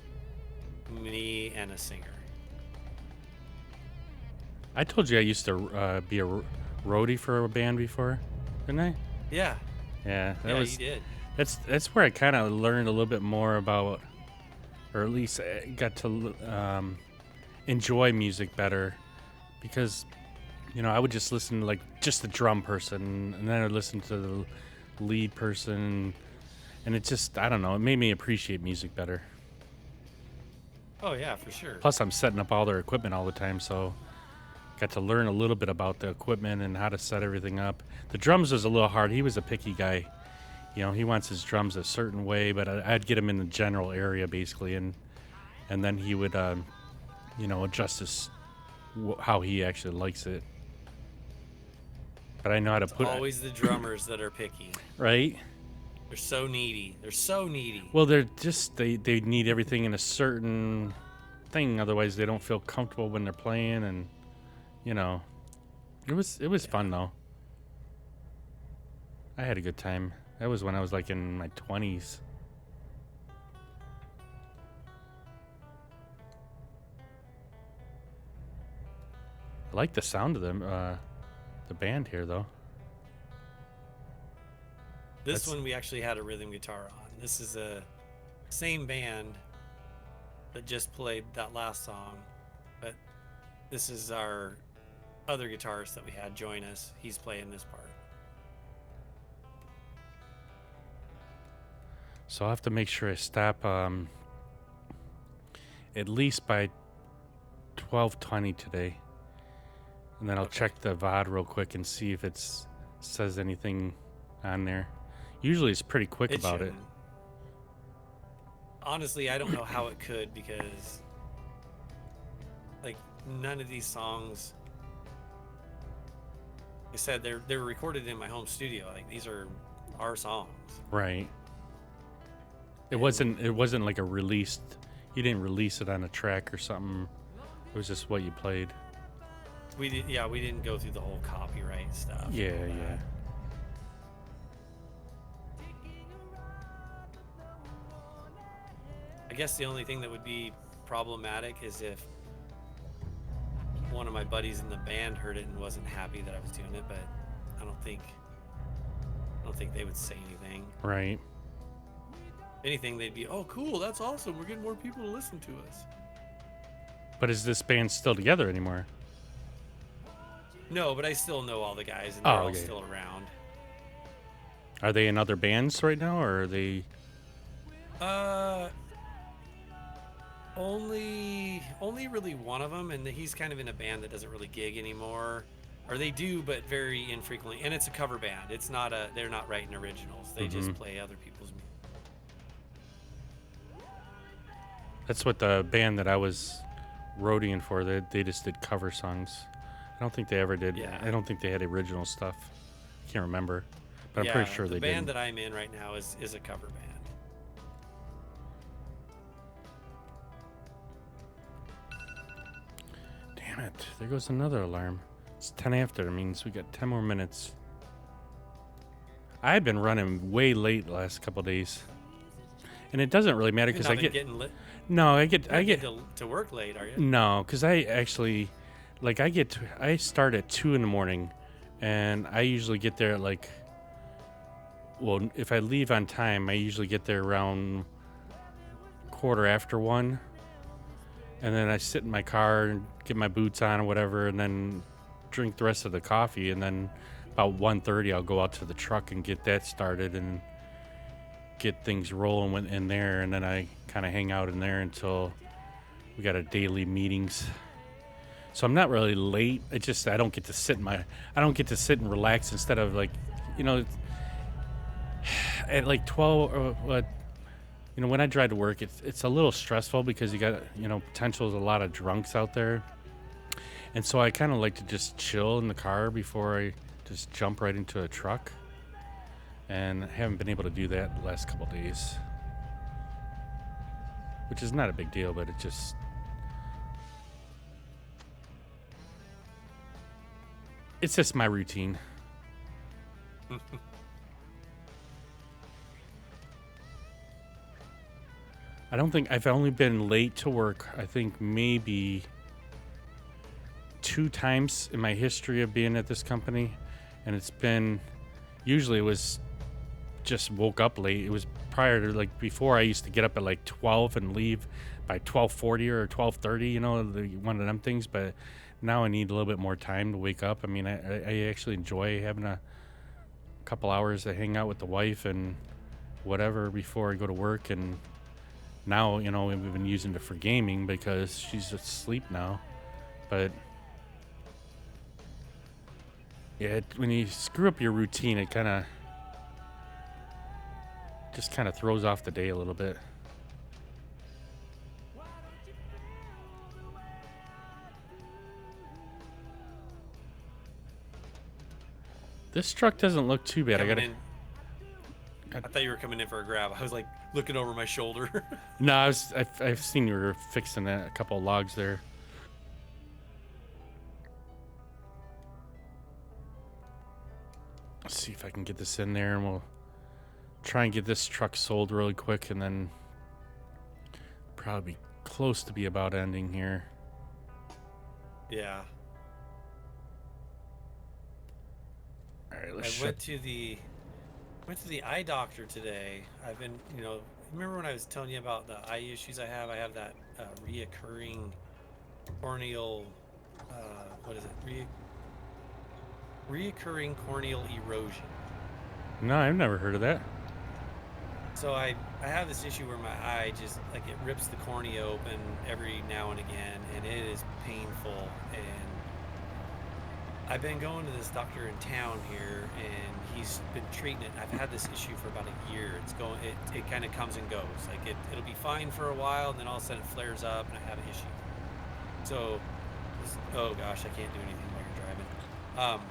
me, and a singer. I told you I used to be a roadie for a band before, didn't I? Yeah. Yeah, that Yeah, was. you did. That's where I kind of learned a little bit more about, or at least I got to enjoy music better, because, you know, I would just listen to like just the drum person, and then I'd listen to the lead person, and it just, I don't know, it made me appreciate music better. Oh yeah, for sure. Plus, I'm setting up all their equipment all the time, so got to learn a little bit about the equipment and how to set everything up. The drums was a little hard. He was a picky guy. You know, he wants his drums a certain way, but I'd get him in the general area basically, and then he would, you know, adjust his how he actually likes it. But I know how to put Always the drummers that are picky. right. They're so needy. They're so needy. Well, they're just they need everything in a certain thing, otherwise they don't feel comfortable when they're playing, and you know, it was fun though. I had a good time. That was when I was like in my 20s. I like the sound of them, the band here though. This That's- one we actually had a rhythm guitar on. This is a same band that just played that last song, but this is our other guitarist that we had join us. He's playing this part. So I'll have to make sure I stop at least by 12:20 today. and then I'll Okay. check the VOD real quick and see if it's says anything on there. Usually it's pretty quick about it. shouldn't. Honestly, I don't know how it could, because like none of these songs, like I said, they're recorded in my home studio. Like these are our songs. Right. It wasn't like a released. You didn't release it on a track or something. It was just what you played. We didn't go through the whole copyright stuff. and Yeah, all yeah. that. I guess the only thing that would be problematic is if one of my buddies in the band heard it and wasn't happy that I was doing it, but I don't think they would say anything. Right. If anything, they'd be, "Oh, cool, that's awesome. We're getting more people to listen to us." But is this band still together anymore? No, but I still know all the guys, and they're all okay. still around. Are they in other bands right now, or are they? Only really one of them, and he's kind of in a band that doesn't really gig anymore, or they do, but very infrequently. And it's a cover band. It's not they're not writing originals. They just play other people's music. That's what the band that I was roadieing for. They just did cover songs. I don't think they ever did. Yeah. I don't think they had original stuff. Can't remember, but I'm Yeah, pretty sure the they band did. that I'm in right now is a cover band. Damn it! There goes another alarm. It's 10 after. It means we got 10 more minutes. I've been running way late the last couple days, and it doesn't really matter You've because not I been get getting lit. no. I get to work late, are you? no, because I actually like I start at 2 in the morning, and I usually get there at like. Well, if I leave on time, I usually get there around 1:15, and then I sit in my car and get my boots on or whatever, and then drink the rest of the coffee, and then about 1:30 I'll go out to the truck and get that started and get things rolling in there, and then I kind of hang out in there until we got our daily meetings. So I'm not really late. I don't get to sit and relax instead of like, at like 12 or what. When I drive to work, it's a little stressful because you got, potential a lot of drunks out there. And so I kind of like to just chill in the car before I just jump right into a truck. And I haven't been able to do that the last couple days. Which is not a big deal, but it's just my routine. I don't think I've only been late to work. I think maybe 2 times in my history of being at this company, and usually it was just woke up late. It was prior to, like, before I used to get up at like 12 and leave by 12:40 or 12:30, one of them things. But now I need a little bit more time to wake up. I mean, I actually enjoy having a couple hours to hang out with the wife and whatever before I go to work. And now, we've been using it for gaming because she's asleep now. But yeah, when you screw up your routine, it just kind of throws off the day a little bit. This truck doesn't look too bad. I thought you were coming in for a grab. I was like looking over my shoulder. No, I've seen you were fixing a couple of logs there. Let's see if I can get this in there, and we'll try and get this truck sold really quick, and then probably close to be about ending here. Yeah. All right, I let's went to the eye doctor today. I've been, remember when I was telling you about the eye issues I have? I have that reoccurring corneal, what is it? Reoccurring corneal erosion. No, I've never heard of that. So I have this issue where my eye just, like, it rips the cornea open every now and again, and it is painful. And I've been going to this doctor in town here, and he's been treating it. I've had this issue for about a year. It kind of comes and goes. Like it'll be fine for a while, and then all of a sudden it flares up, and I have an issue. So, oh gosh, I can't do anything while you're driving.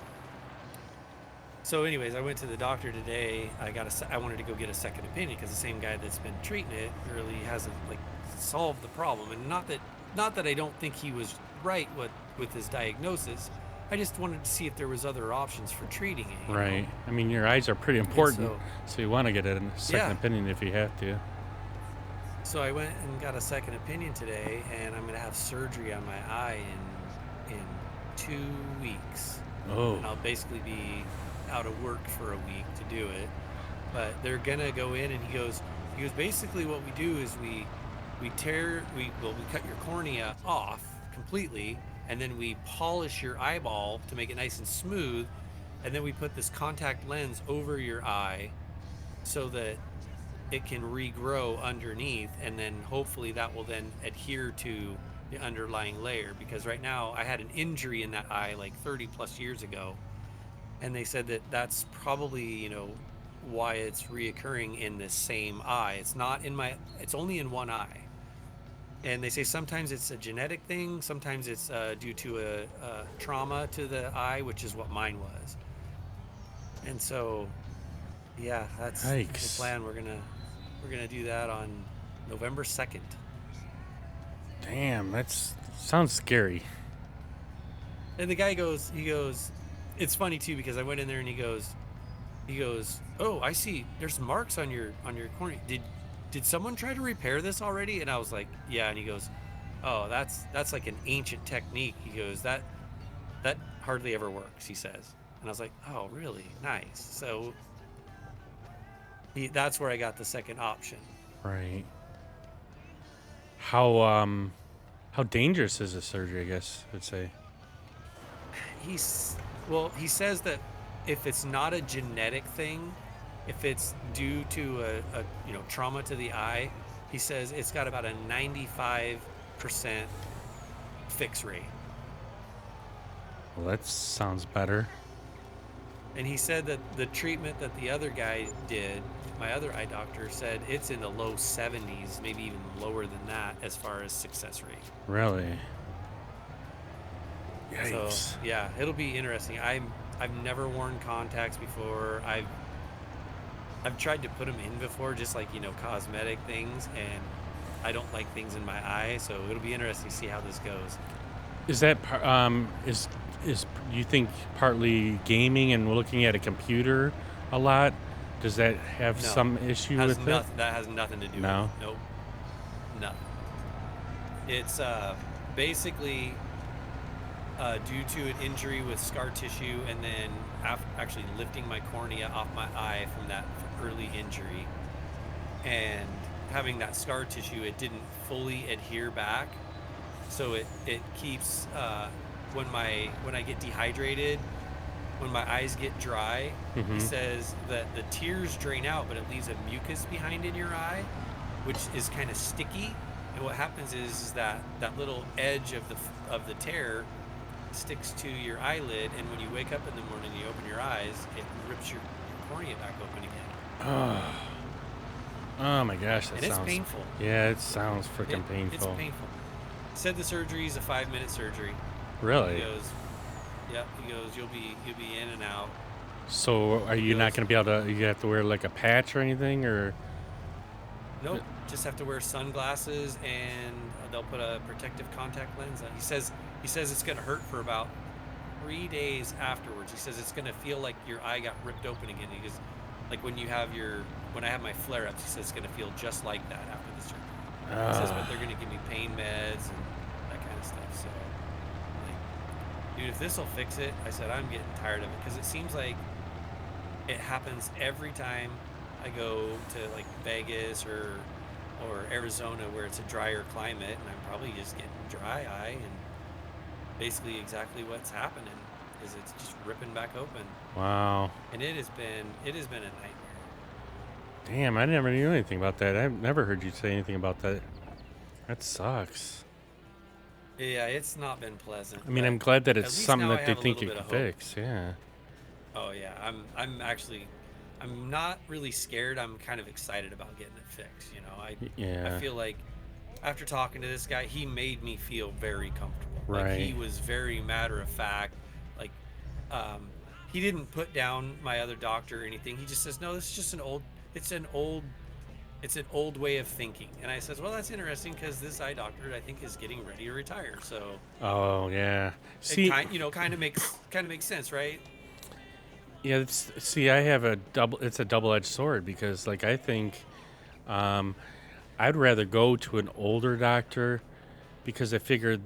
So, anyways, I went to the doctor today. I wanted to go get a second opinion because the same guy that's been treating it really hasn't like solved the problem. And not that I don't think he was right with his diagnosis. I just wanted to see if there was other options for treating it. Right. I mean, your eyes are pretty important, so you want to get a second opinion if you have to. So I went and got a second opinion today, and I'm going to have surgery on my eye in 2 weeks. Oh. And I'll basically be out of work for a week to do it. But they're going to go in, and he goes, basically what we do is we cut your cornea off completely, and then we polish your eyeball to make it nice and smooth, and then we put this contact lens over your eye so that it can regrow underneath, and then hopefully that will then adhere to the underlying layer. Because right now I had an injury in that eye like 30 plus years ago, and they said that that's probably why it's reoccurring in this same eye. It's only in one eye. And they say sometimes it's a genetic thing, sometimes it's due to a trauma to the eye, which is what mine was. And so, yeah, that's the plan. We're gonna do that on November 2nd. Damn, sounds scary. And the guy goes, it's funny too because I went in there and he goes, oh, I see. There's marks on your cornea. Did someone try to repair this already? And I was like, yeah. And he goes, oh, that's like an ancient technique. He goes, that hardly ever works, he says. And I was like, oh, really? Nice. So that's where I got the second option. Right. How dangerous is this surgery, I guess I would say? He says that if it's not a genetic thing, if it's due to a trauma to the eye, he says it's got about a 95% fix rate. Well, that sounds better. And he said that the treatment that the other guy did, my other eye doctor, said it's in the low 70s, maybe even lower than that as far as success rate. Really? Yikes. So, yeah, it'll be interesting. I've never worn contacts before. I've tried to put them in before, just like, cosmetic things, and I don't like things in my eye, so it'll be interesting to see how this goes. Is that is you think partly gaming and looking at a computer a lot? Does that have some issue with it? That has nothing to do with it. Nope. Nothing. It's basically due to an injury with scar tissue, and then actually lifting my cornea off my eye from that early injury, and having that scar tissue, it didn't fully adhere back, so it keeps when I get dehydrated, when my eyes get dry, he says that the tears drain out, but it leaves a mucus behind in your eye, which is kind of sticky. And what happens is that little edge of the tear sticks to your eyelid, and when you wake up in the morning, you open your eyes, it rips your cornea back open again. Oh my gosh, that and sounds it's painful. Yeah, it sounds freaking painful. It's painful. Said the surgery is a 5-minute surgery. Really? He goes, yep. He goes, you'll be in and out. So are you not going to be able to? You have to wear like a patch or anything, or? Nope. Just have to wear sunglasses, and they'll put a protective contact lens on. He says it's going to hurt for about 3 days afterwards. He says it's going to feel like your eye got ripped open again. He goes, like when I have my flare-ups, he says it's going to feel just like that after the surgery. He says, but they're going to give me pain meds and that kind of stuff. So, like, dude, if this will fix it, I said, I'm getting tired of it, because it seems like it happens every time I go to like Vegas or Arizona, where it's a drier climate, and I'm probably just getting dry eye, and basically exactly what's happening is it's just ripping back open. Wow. And it has been a nightmare. Damn, I never knew anything about that. I've never heard you say anything about that. That sucks. Yeah, it's not been pleasant. I mean, but I'm glad that at it's least something now I that they have a think little it bit can of hope. fix. Yeah. Oh yeah, I'm not really scared. I'm kind of excited about getting it fixed. You know, I Yeah. feel like after talking to this guy, he made me feel very comfortable. Like he Right. was very matter of fact. Like um, he didn't put down my other doctor or anything. He just says, no, this is just it's an old it's an old way of thinking. And I says, well, that's interesting because this eye doctor I think is getting ready to retire. So Oh yeah. it See, kind of makes sense, right? yeah. See, I have a double. It's a double-edged sword because, like, I think um, I'd rather go to an older doctor because I figured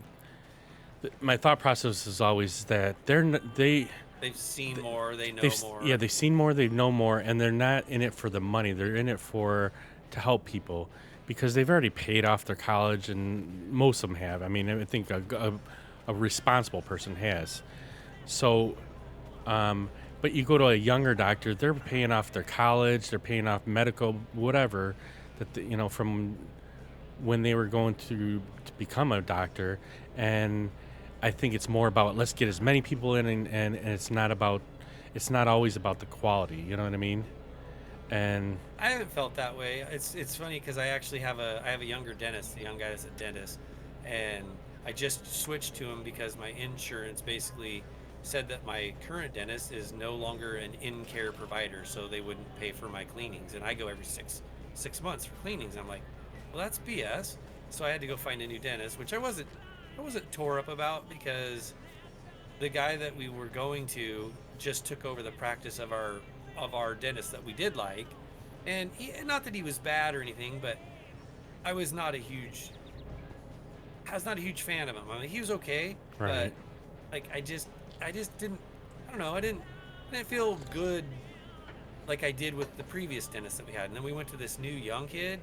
my thought process is always that They've seen more, they know they've more. they've seen more, they know more, and they're not in it for the money. They're in it for to help people because they've already paid off their college, and most of them have. I mean, I think a responsible person has. So, but you go to a younger doctor, they're paying off their college, they're paying off medical, whatever, from when they were going to become a doctor. And I think it's more about let's get as many people in, and it's not always about the quality. You know what I mean? And I haven't felt that way. It's funny because I have a younger dentist, a young guy that's a dentist, and I just switched to him because my insurance basically said that my current dentist is no longer an in-care provider, so they wouldn't pay for my cleanings, and I go every six months for cleanings. I'm like, well, that's BS. So I had to go find a new dentist, which I wasn't tore up about because the guy that we were going to just took over the practice of our dentist that we did like, and not that he was bad or anything, but I was not a huge fan of him. I mean, he was okay, but right, like I just didn't, I don't know, I didn't feel good like I did with the previous dentist that we had. And then we went to this new young kid,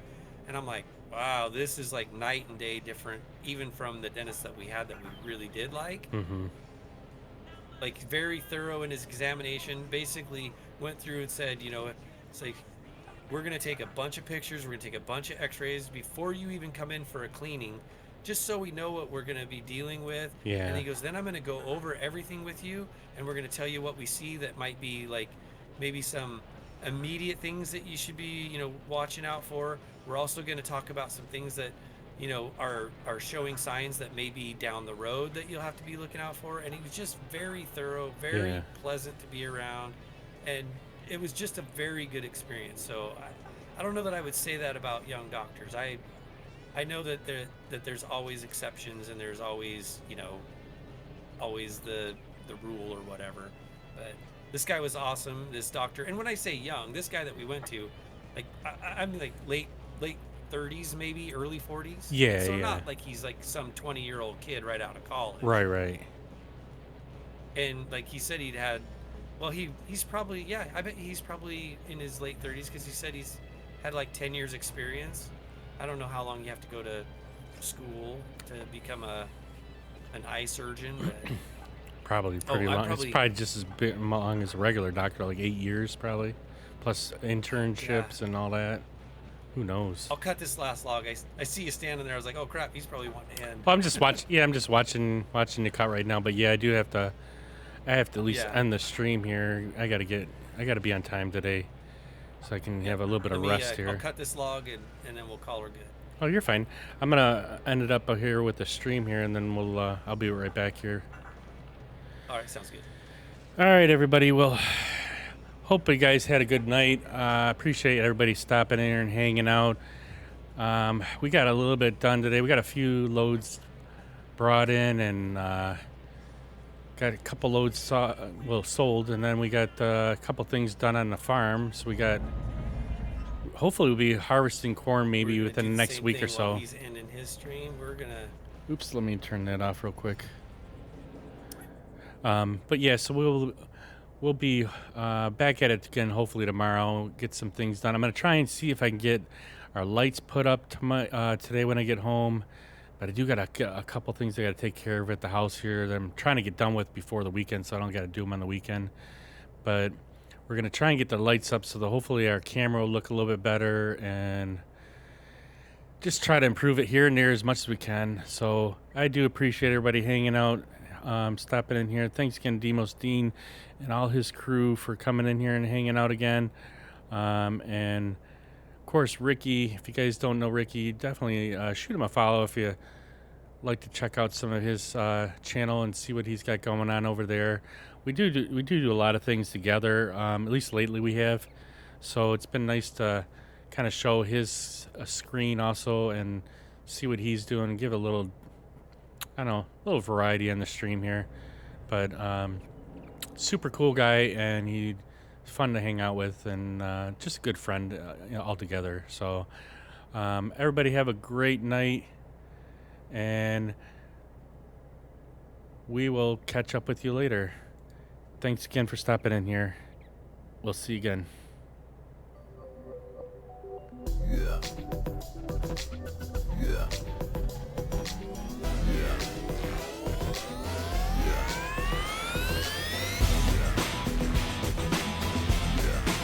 and I'm like, wow, this is like night and day different, even from the dentist that we had that we really did like. mm-hmm, Like very thorough in his examination. Basically went through and said, it's like we're gonna take a bunch of pictures, we're gonna take a bunch of X-rays before you even come in for a cleaning, just so we know what we're gonna be dealing with. yeah, And he goes, then I'm gonna go over everything with you, and we're gonna tell you what we see that might be like maybe some immediate things that you should be, watching out for. We're also gonna talk about some things that are showing signs that may be down the road that you'll have to be looking out for. And he was just very thorough, very yeah, pleasant to be around, and it was just a very good experience. So I don't know that I would say that about young doctors. I know that there's always exceptions, and there's always always the rule or whatever. But this guy was awesome, this doctor. And when I say young, this guy that we went to, like I'm like late 30s, maybe early 40s. yeah, So yeah, not like he's like some 20-year-old kid right out of college. right. And like he said he'd had, well, he's probably, yeah, I bet he's probably in his late 30s because he said he's had like 10 years experience. I don't know how long you have to go to school to become an eye surgeon, but Probably pretty long. It's probably just as long as a regular doctor, like 8 years probably, plus internships and all that. Who knows? I'll cut this last log. I see you standing there. I was like, oh crap, he's probably wanting to end. Well, I'm just watching. Yeah, I'm just watching the cut right now. But yeah, I do have to. I have to at least Yeah. end the stream here. I gotta be on time today, so I can have a little bit of rest here. I'll cut this log and then we'll call her good. Oh, you're fine. I'm gonna end it up here with the stream here, and then I'll be right back here. All right, sounds good. All right, everybody. Well, hope you guys had a good night. Appreciate everybody stopping in here and hanging out. We got a little bit done today. We got a few loads brought in, and got a couple loads sold, and then we got a couple things done on the farm. So we got. Hopefully, we'll be harvesting corn maybe We're gonna within do the the next same week thing or so. while he's ending his stream. We're gonna. Oops, let me turn that off real quick. But yeah, so we'll be back at it again hopefully tomorrow. Get some things done. I'm gonna try and see if I can get our lights put up today when I get home. But I do got a couple things I got to take care of at the house here that I'm trying to get done with before the weekend, so I don't got to do them on the weekend. But we're gonna try and get the lights up so that hopefully our camera will look a little bit better, and just try to improve it here and there as much as we can. So I do appreciate everybody hanging out, stopping in here. Thanks again, Demos Dean and all his crew for coming in here and hanging out again. And of course, Ricky, if you guys don't know Ricky, definitely shoot him a follow if you like to check out some of his channel and see what he's got going on over there. We do a lot of things together, at least lately we have. So it's been nice to kind of show his screen also and see what he's doing and give a little, I don't know, a little variety on the stream here. But super cool guy, and he's fun to hang out with, and just a good friend altogether. So everybody have a great night, and we will catch up with you later. Thanks again for stopping in here. We'll see you again.